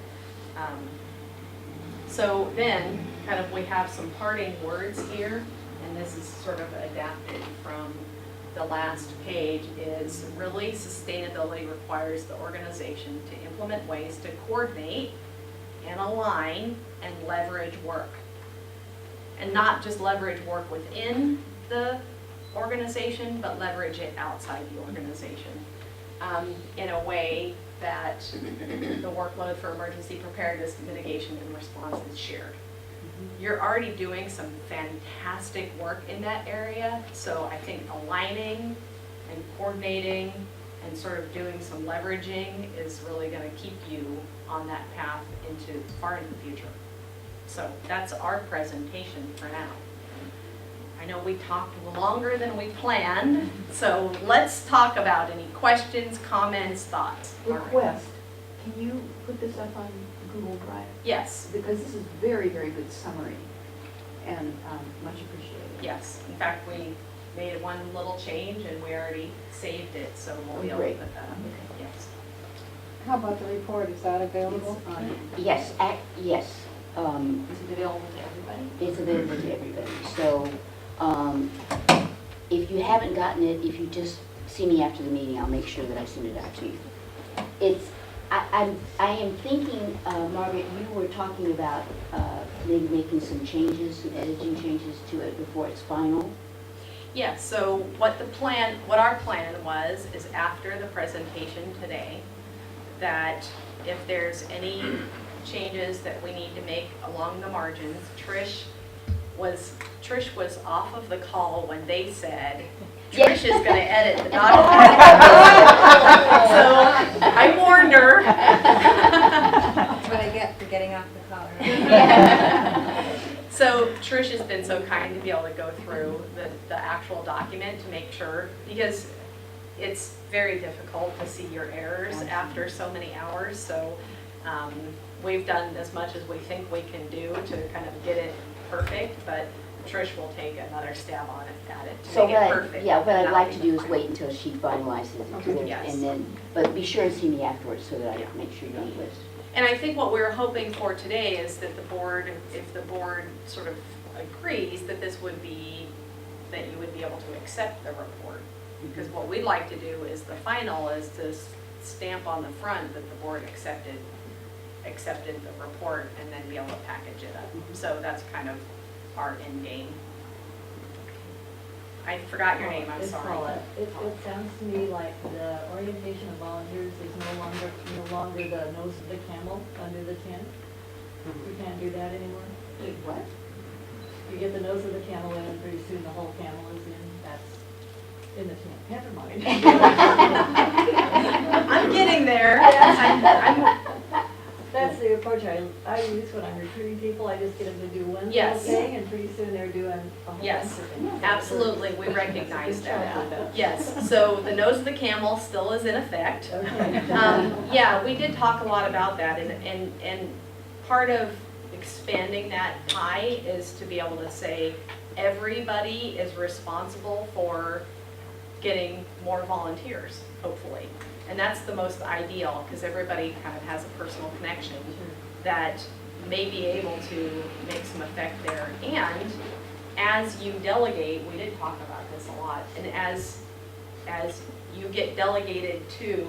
So then, kind of, we have some parting words here, and this is sort of adapted from the last page, is really sustainability requires the organization to implement ways to coordinate and align and leverage work. And not just leverage work within the organization, but leverage it outside the organization in a way that the workload for emergency preparedness, mitigation, and response is shared. You're already doing some fantastic work in that area, so I think aligning and coordinating and sort of doing some leveraging is really going to keep you on that path into far in the future. So that's our presentation for now. I know we talked longer than we planned, so let's talk about any questions, comments, thoughts. Request, can you put this up on Google Drive? Yes. Because this is very, very good summary, and much appreciated. Yes. In fact, we made one little change and we already saved it, so we'll be able to Great. put that up. Yes. How about the report, is that available? Yes, yes. Is it available to everybody? It's available to everybody. So if you haven't gotten it, if you just see me after the meeting, I'll make sure that I send it out to you. I am thinking, Margaret, you were talking about maybe making some changes, some editing changes to it before it's final. Yeah, so what our plan was, is after the presentation today, that if there's any changes that we need to make along the margins, Trish was off of the call when they said, Trish is gonna edit the document. So I warned her. That's what I get for getting off the call, right? So Trish has been so kind to be able to go through the actual document to make sure, because it's very difficult to see your errors after so many hours. So we've done as much as we think we can do to kind of get it perfect, but Trish will take another stab on it at it to So make it perfect. what I'd like to Nothing do is but wait until she finalizes it, Okay. Yes. and then, but be sure and see me afterwards so that I can make sure you're on the list. And I think what we're hoping for today is that the board, if the board sort of agrees that this would be, that you would be able to accept the report. Because what we'd like to do is the final is to stamp on the front that the board accepted the report and then be able to package it up. So that's kind of our end game. I forgot your name, I'm It's sorry. Paula. It sounds to me like the orientation of volunteers is no longer the nose of the camel under the tent. We can't do that anymore. What? You get the nose of the camel in, and pretty soon the whole camel is in. That's in the tent. Never mind. I'm getting there. That's the approach I use when I'm recruiting people. I just get them to do one little Yes. thing, and pretty soon they're doing a whole Yes, bunch of things. absolutely, we recognize Good job that. with that. Yes, so the nose of the camel still is in effect. Okay. Yeah, we did talk a lot about that, and part of expanding that pie is to be able to say, everybody is responsible for getting more volunteers, hopefully. And that's the most ideal, because everybody kind of has a personal connection that may be able to make some effect there. And as you delegate, we did talk about this a lot, and as you get delegated to,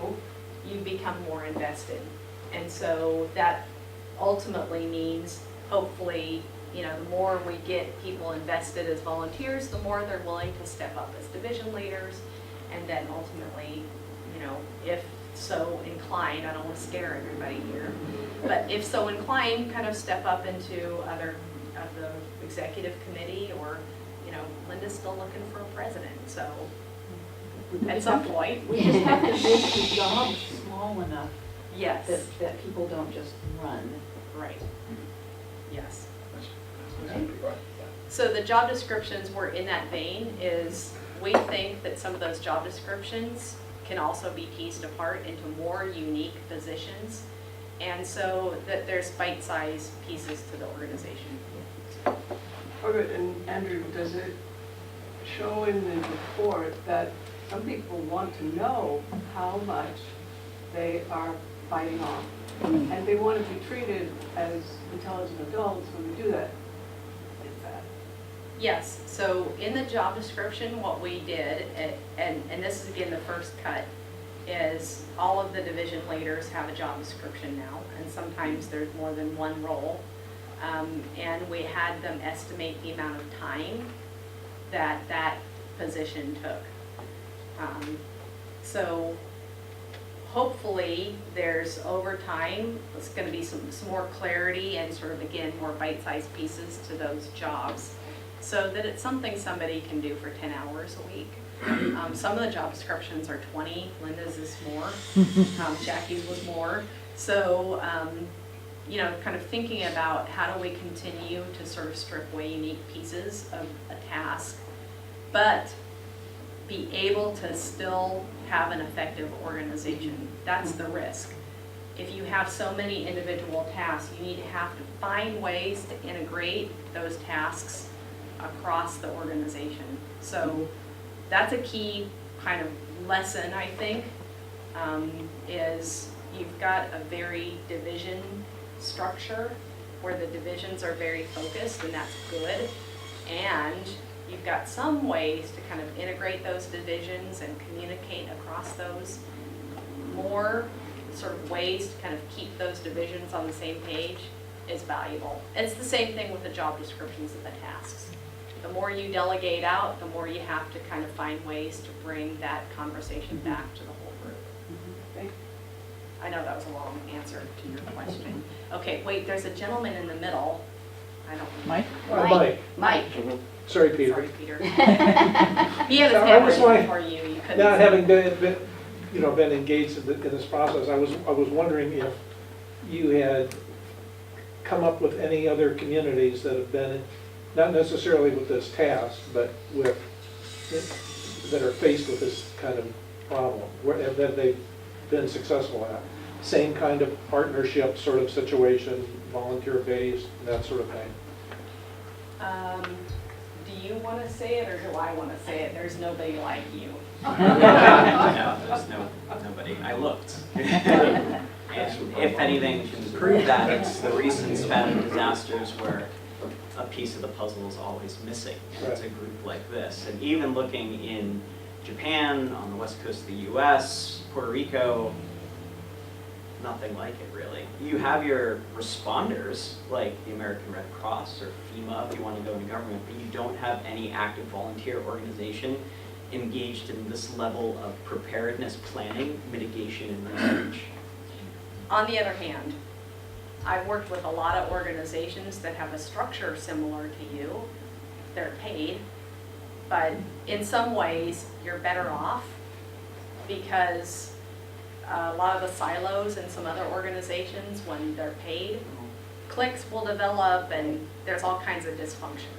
you become more invested. And so that ultimately means, hopefully, you know, the more we get people invested as volunteers, the more they're willing to step up as division leaders, and then ultimately, you know, if so inclined, I don't want to scare everybody here, but if so inclined, kind of step up into other of the executive committee, or, you know, Linda's still looking for a president, so at some point. We just have to make the job small enough Yes. that people don't just run. Right. Yes. So the job descriptions were in that vein. Is we think that some of those job descriptions can also be pieced apart into more unique positions, and so that there's bite-sized pieces to the organization. Okay, and Andrew, does it show in the report that some people want to know how much they are biting off? And they want to be treated as intelligent adults when they do that. Is that? Yes, so in the job description, what we did, and this is again the first cut, is all of the division leaders have a job description now, and sometimes there's more than one role. And we had them estimate the amount of time that that position took. So hopefully there's over time, there's going to be some more clarity and sort of, again, more bite-sized pieces to those jobs, so that it's something somebody can do for 10 hours a week. Some of the job descriptions are 20, Linda's is more, Jackie's was more. So, you know, kind of thinking about how do we continue to sort of strip away unique pieces of a task, but be able to still have an effective organization. That's the risk. If you have so many individual tasks, you need to have to find ways to integrate those tasks across the organization. So that's a key kind of lesson, I think, is you've got a very division structure where the divisions are very focused, and that's good. And you've got some ways to kind of integrate those divisions and communicate across those more sort of ways to kind of keep those divisions on the same page is valuable. And it's the same thing with the job descriptions of the tasks. The more you delegate out, the more you have to kind of find ways to bring that conversation back to the whole group. Okay. I know that was a long answer to your question. Okay, wait, there's a gentleman in the middle. I don't. Mike? Mike. Mike. Sorry, Peter. Sorry, Peter. He had his So I hand was raised wondering- before you. You couldn't. Not see. having been engaged in this process, I was wondering if you had come up with any other communities that have been, not necessarily with this task, but that are faced with this kind of problem, that they've been successful at. Same kind of partnership sort of situation, volunteer-based, that sort of thing. Do you want to say it or do I want to say it? There's nobody like you. No, there's nobody. I looked. And if anything can prove that, it's the recent span of disasters where a piece of the puzzle is always missing. And it's a group like this. And even looking in Japan, on the west coast of the US, Puerto Rico, nothing like it really. You have your responders, like the American Red Cross or FEMA if you want to go into government, but you don't have any active volunteer organization engaged in this level of preparedness, planning, mitigation, and research. On the other hand, I've worked with a lot of organizations that have a structure similar to you. They're paid, but in some ways, you're better off because a lot of the silos in some other organizations, when they're paid, cliques will develop and there's all kinds of dysfunction,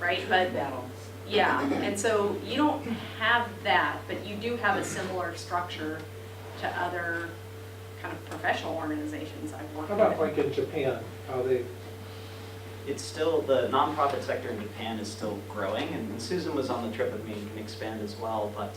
right? But yeah, and so you don't have that, but you do have a similar structure to other kind of professional organizations I've worked How with. about like in Japan, how they, It's still, the nonprofit sector in Japan is still growing, and Susan was on the trip with me and can expand as well, but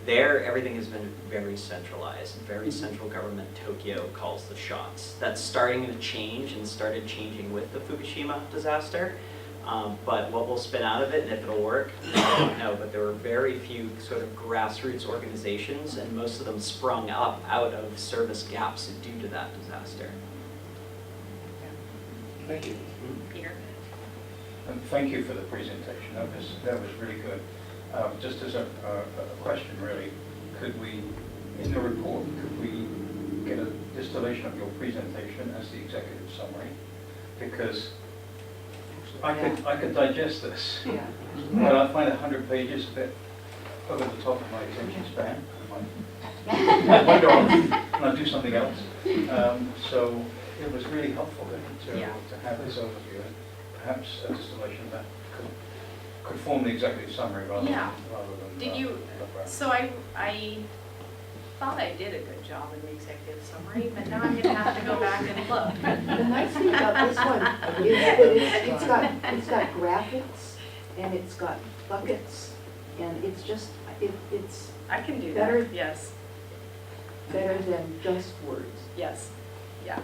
there, everything has been very centralized, very central government. Tokyo calls the shots. That's starting to change and started changing with the Fukushima disaster. But what will spin out of it and if it'll work, I don't know. But there were very few sort of grassroots organizations, and most of them sprung up out of service gaps due to that disaster. thank you. Peter? And thank you for the presentation. That was really good. Just as a question, really, could we, in the report, could we get a distillation of your presentation as the executive summary? Because I could digest this, but I find 100 pages a bit over the top of my attention span. I wander on and I'll do something else. So it was really helpful to have this overview, and perhaps a distillation that could form the executive summary rather than. Did you, so I thought I did a good job in the executive summary, but now I'm gonna have to go back and look. The nice thing about this one is that it's got graphics and it's got buckets and it's just, it's I can do better, that, yes, better than just words. yes, yeah.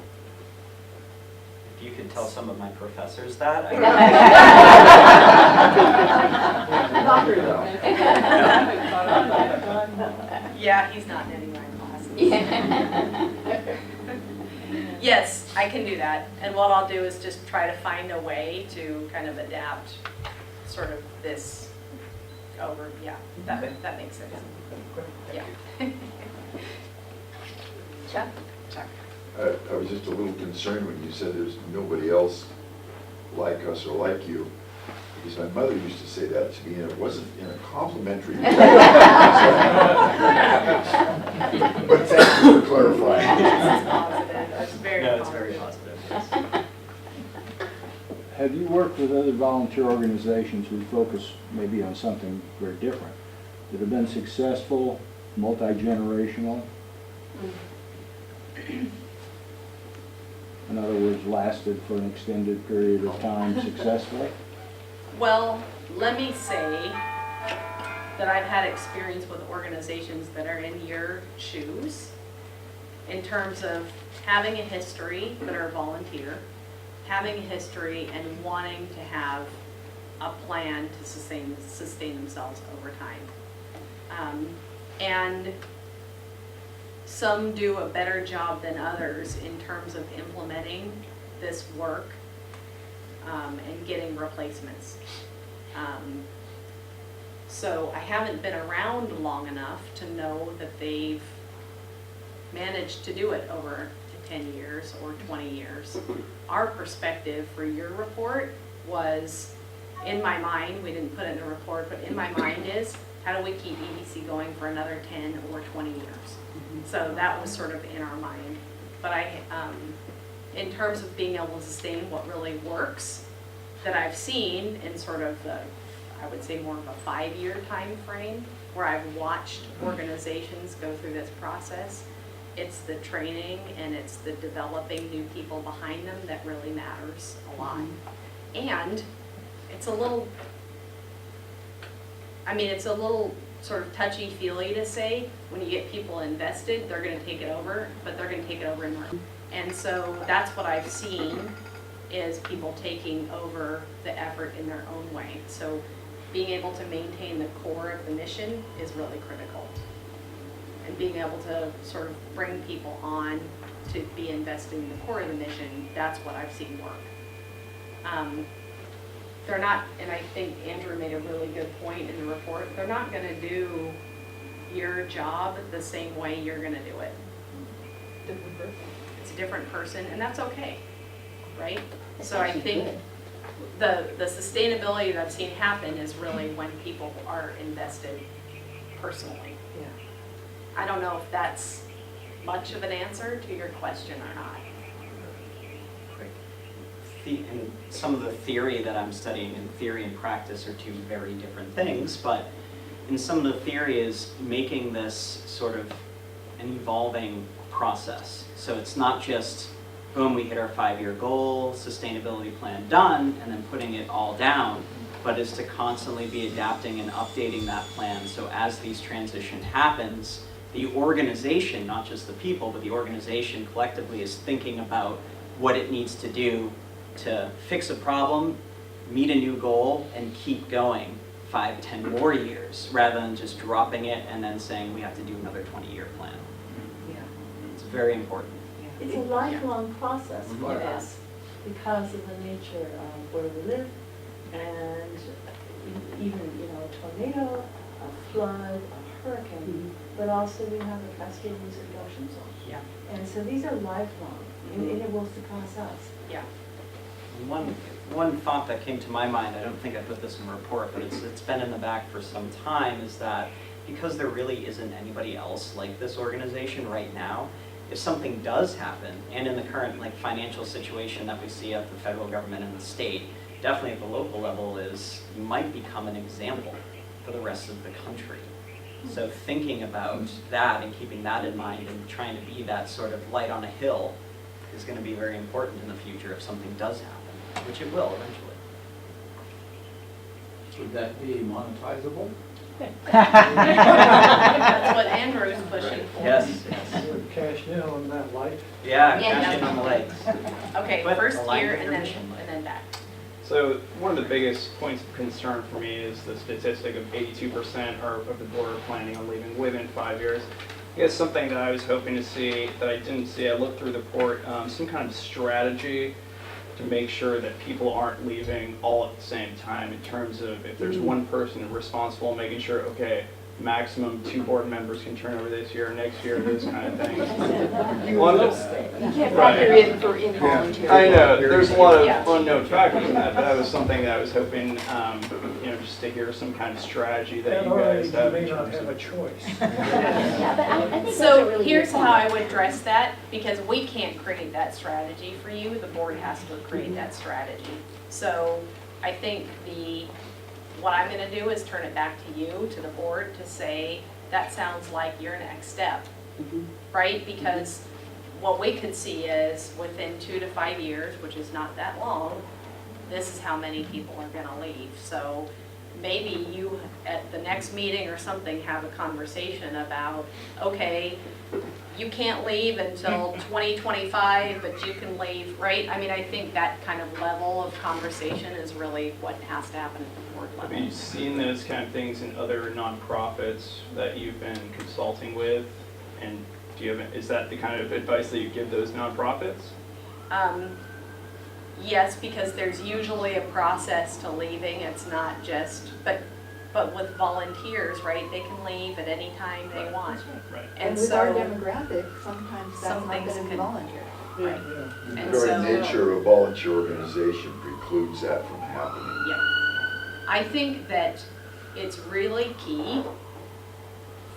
If you could tell some of my professors that, Not her though. Yeah, he's not in any of my classes. Yes, I can do that. And what I'll do is just try to find a way to kind of adapt sort of this over, yeah, that makes sense. Yeah. Chuck? Chuck. I was just a little concerned when you said there's nobody else like us or like you, because my mother used to say that to me, and it wasn't in a complimentary way. But thank you for clarifying. This is positive. That's very no, it's positive. very positive. Yes. Have you worked with other volunteer organizations who focus maybe on something very different, that have been successful, multi-generational? In other words, lasted for an extended period of time successfully? Well, let me say that I've had experience with organizations that are in your shoes in terms of having a history that are volunteer, having a history and wanting to have a plan to sustain themselves over time. And some do a better job than others in terms of implementing this work and getting replacements. So I haven't been around long enough to know that they've managed to do it over 10 years or 20 years. Our perspective for your report was, in my mind, we didn't put it in the report, but in my mind is, how do we keep EVC going for another 10 or 20 years? So that was sort of in our mind. But in terms of being able to sustain what really works, that I've seen in sort of the, I would say more of a 5-year time frame, where I've watched organizations go through this process, it's the training and it's the developing new people behind them that really matters a lot. And it's a little, I mean, it's a little sort of touchy-feely to say, when you get people invested, they're gonna take it over, but they're gonna take it over in their own. And so that's what I've seen, is people taking over the effort in their own way. So being able to maintain the core of the mission is really critical. And being able to sort of bring people on to be invested in the core of the mission, that's what I've seen work. They're not, and I think Andrew made a really good point in the report, they're not gonna do your job the same way you're gonna do it. Different person. It's a different person, and that's okay, right? So I think the sustainability that I've seen happen is really when people are invested personally. Yeah. I don't know if that's much of an answer to your question or not. And some of the theory that I'm studying, and theory and practice are two very different things, but in some of the theory is making this sort of an evolving process. So it's not just, boom, we hit our 5-year goal, sustainability plan done, and then putting it all down, but is to constantly be adapting and updating that plan. So as these transition happens, the organization, not just the people, but the organization collectively is thinking about what it needs to do to fix a problem, meet a new goal, and keep going 5, 10 more years, rather than just dropping it and then saying we have to do another 20-year plan. Yeah. It's very important. It's a lifelong process for It us because of the nature of where we live, and even, you know, a tornado, a flood, a hurricane, but also we have the Cascades Induction Zone. Yeah. And so these are lifelong, and it will surpass us. Yeah. One thought that came to my mind, I don't think I put this in the report, but it's been in the back for some time, is that because there really isn't anybody else like this organization right now, if something does happen, and in the current financial situation that we see at the federal government and the state, definitely at the local level, is you might become an example for the rest of the country. So thinking about that and keeping that in mind and trying to be that sort of light on a hill is going to be very important in the future if something does happen, which it will eventually. Would that be monetizable? That's what Andrew is pushing for. Yes. Cash in on that light. Yeah, Yeah, cash in on the lights. Okay, But first align here with and your then, mission. and then back. So one of the biggest points of concern for me is the statistic of 82% of the board are planning on leaving within 5 years. I guess something that I was hoping to see that I didn't see, I looked through the report, some kind of strategy to make sure that people aren't leaving all at the same time, in terms of if there's one person responsible, making sure, okay, maximum 2 board members can turn over this year, next year, those kind of things. Well, I'm just- You can't Right. factor in for involuntary. I know, there's a lot of Yeah. unknown factors in that, but that was something that I was hoping, just to hear some kind of strategy that you guys have. may not have a choice. Yeah, but I think those are So really here's good how I points. would address that, because we can't create that strategy for you, the board has to create that strategy. So I think what I'm gonna do is turn it back to you, to the board, to say, that sounds like your next step, right? Because what we could see is, within 2 to 5 years, which is not that long, this is how many people are gonna leave. So maybe you, at the next meeting or something, have a conversation about, okay, you can't leave until 2025, but you can leave, right? I mean, I think that kind of level of conversation is really what has to happen at the board Have level. you seen those kind of things in other nonprofits that you've been consulting with? And Do you have, is that the kind of advice that you give those nonprofits? Yes, because there's usually a process to leaving. It's not just, but with volunteers, right, they can leave at any time they want. Right. And with our demographic, sometimes that's some not things going to be can- voluntary. Right. The And very so- nature of a volunteer organization precludes that from happening. Yep. I think that it's really key,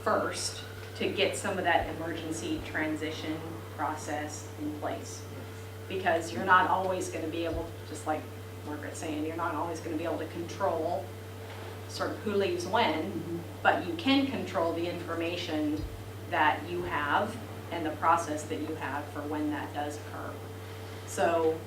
first, to get some of that emergency transition process in place. Because you're not always going to be able, just like Margaret's saying, you're not always going to be able to control sort of who leaves when, but you can control the information that you have and the process that you have for when that does occur. So,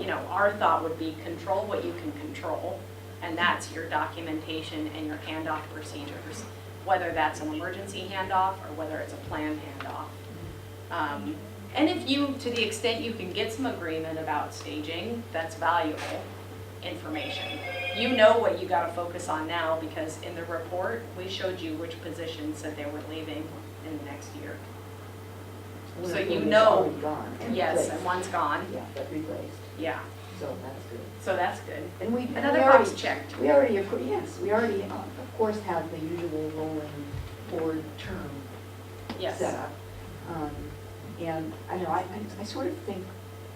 you know, our thought would be control what you can control, and that's your documentation and your handoff procedures, whether that's an emergency handoff or whether it's a planned handoff. And if you, to the extent you can get some agreement about staging, that's valuable information. You know what you got to focus on now, because in the report, we showed you which positions that they were leaving in the next year. So you One is know, already gone and yes, replaced. and one's gone, Yeah, but replaced, yeah, so that's good. so that's good. And we Another we box already- checked. We already, yes, we already, of course, have the usual rolling board term Yes. set up. And I know, I sort of think,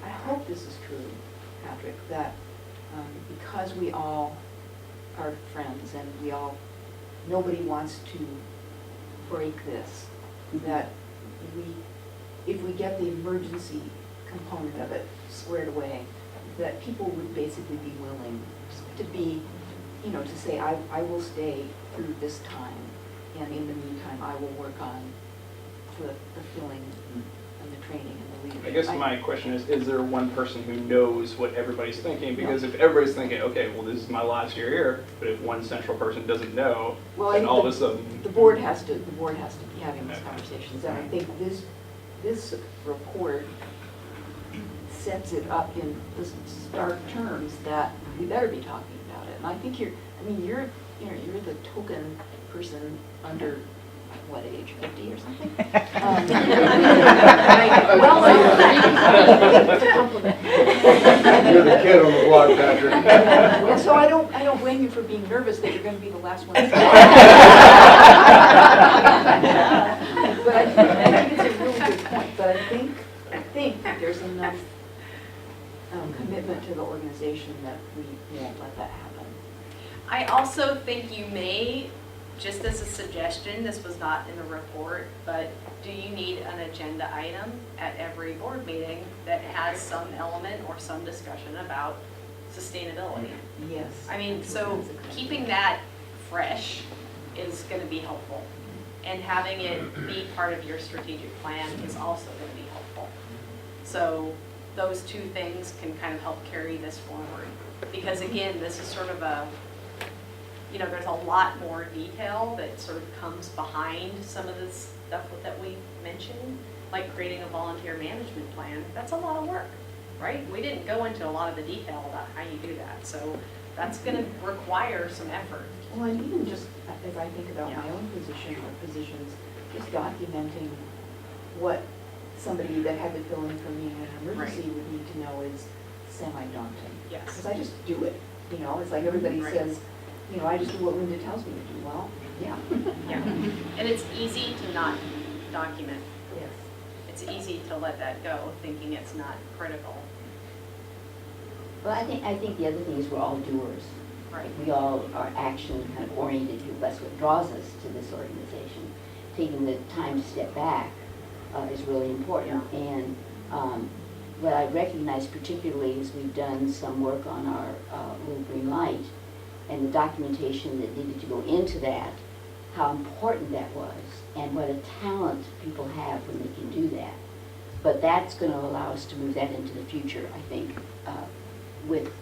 I hope this is true, Patrick, that because we all are friends and we all, nobody wants to break this, that if we get the emergency component of it squared away, that people would basically be willing to be, you know, to say, I will stay through this time, and in the meantime, I will work on the filling and the training and the leadership. I guess my question is there one person who knows what everybody's thinking? Because if everybody's thinking, okay, well, this is my last year here, but if one central person doesn't know, Well, then I all of think a sudden. the board has to be having these conversations, and I think this report sets it up in the stark terms that we better be talking about it. And I think you're the token person under, what age, 50 or something? You're the kid on the block, Patrick. And so I don't blame you for being nervous that you're going to be the last one. But I think it's a really good point. But I think that there's enough commitment to the organization that we won't let that happen. I also think you may, just as a suggestion, this was not in the report, but do you need an agenda item at every board meeting that has some element or some discussion about sustainability? Yes. I mean, so keeping that fresh is going to be helpful. And having it be part of your strategic plan is also going to be helpful. So those two things can kind of help carry this forward. Because again, this is sort of a, you know, there's a lot more detail that sort of comes behind some of this stuff that we mentioned, like creating a volunteer management plan. That's a lot of work, right? We didn't go into a lot of the detail about how you do that. So that's going to require some effort. Well, and even just as I think about my own position or positions, just documenting what somebody that had to fill in for me in an emergency would need to know is semi-daunting. Yes. Because I just do it, you know, it's like everybody says, you know, I just do what Linda tells me to do. Well, yeah. Yeah. And it's easy to not document. Yes. It's easy to let that go, thinking it's not critical. Well, I think the other thing is we're all doers. Right. We all are action kind of oriented people. That's what draws us to this organization. Taking the time to step back is really important. And what I recognize particularly is we've done some work on our little green light and the documentation that needed to go into that, how important that was, and what a talent people have when they can do that. But that's going to allow us to move that into the future, I think, with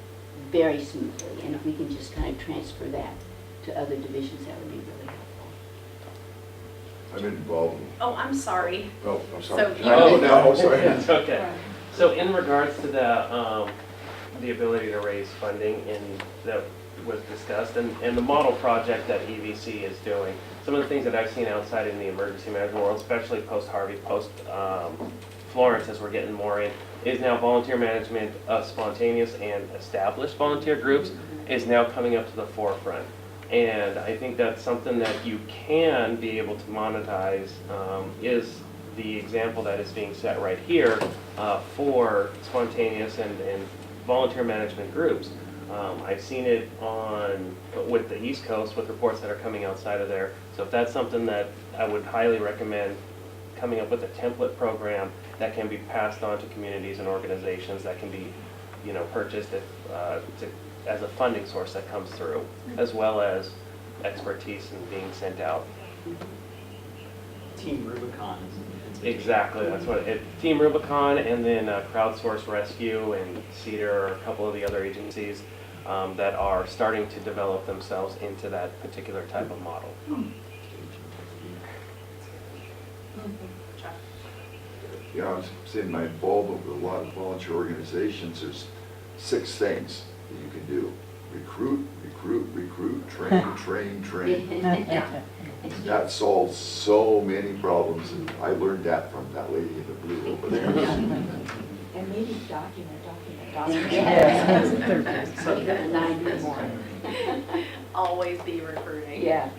very smoothly. And if we can just kind of transfer that to other divisions, that would be really helpful. I'm involved in. Oh, I'm sorry. Oh, I'm sorry. So I you- know now, I'm sorry. It's okay. So in regards to the the ability to raise funding that was discussed, and the model project that EVC is doing. Some of the things that I've seen outside in the emergency management world, especially post-Harvey, post-Florence, as we're getting more in, is now volunteer management of spontaneous and established volunteer groups is now coming up to the forefront. And I think that's something that you can be able to monetize, is the example that is being set right here for spontaneous and volunteer management groups. I've seen it with the East Coast with reports that are coming outside of there. So if that's something that I would highly recommend, coming up with a template program that can be passed on to communities and organizations that can be, purchased as a funding source that comes through, as well as expertise and being sent out. Team Rubicon. Exactly, that's what Team Rubicon, and then Crowdsource Rescue and CEDAR, or a couple of the other agencies that are starting to develop themselves into that particular type of model. Yeah, I was saying my involvement with a lot of volunteer organizations, there's 6 things that you can do. Recruit, recruit, recruit, train, train, train. That solves so many problems, and I learned that from that lady in the blue over there. And maybe document. Always be recruiting. Yeah.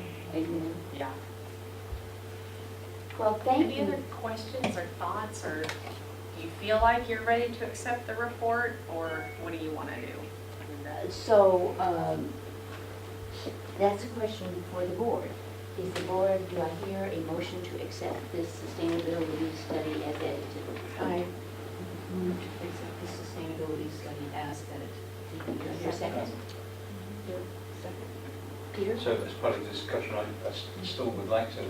Yeah. Well, thank Any you. other questions or thoughts, or do you feel like you're ready to accept the report, or what do you want to do? So, that's a question for the board. Is the board, do I hear a motion to accept this sustainability study as edited? I move to accept the sustainability study as edited. Do I hear a second? Peter? So as part of the discussion, I still would like to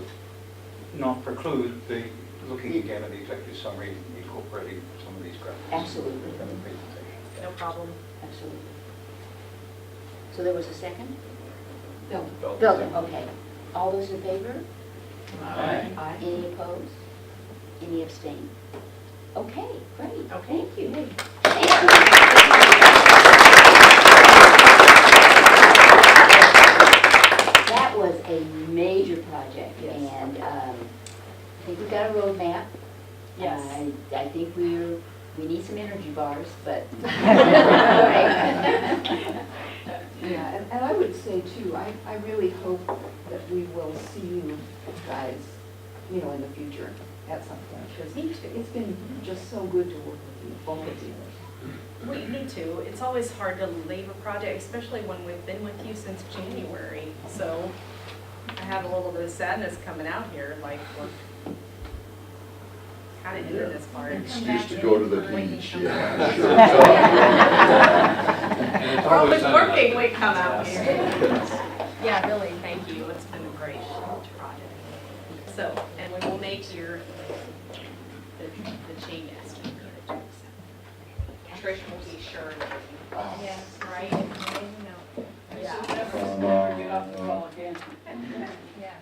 not preclude the looking again at the executive summary, incorporating some of these graphics. Absolutely. From the presentation. No problem. Absolutely. So there was a second? Bill. Bill, okay. All those in favor? Aye. Aye. Any opposed? Any abstain? Okay, great. Okay. Thank you. That was a major project, Yes. and I think we've got a roadmap. Yes. I think we need some energy bars, but. Yeah, and I would say too, I really hope that we will see you guys, in the future at some point. Because it's been just so good to work with you, both of you. Me too. It's always hard to leave a project, especially when we've been with you since January. So I have a little bit of sadness coming out here, like we're kind of into this part. Excuse to go to the beach, yeah. We're always working, we come out here. Yeah, really, thank you. It's been a great project. So, and we will make the change as we go. Trish will be sure that we, yes, right? Yeah. Never get off the call again. Yeah.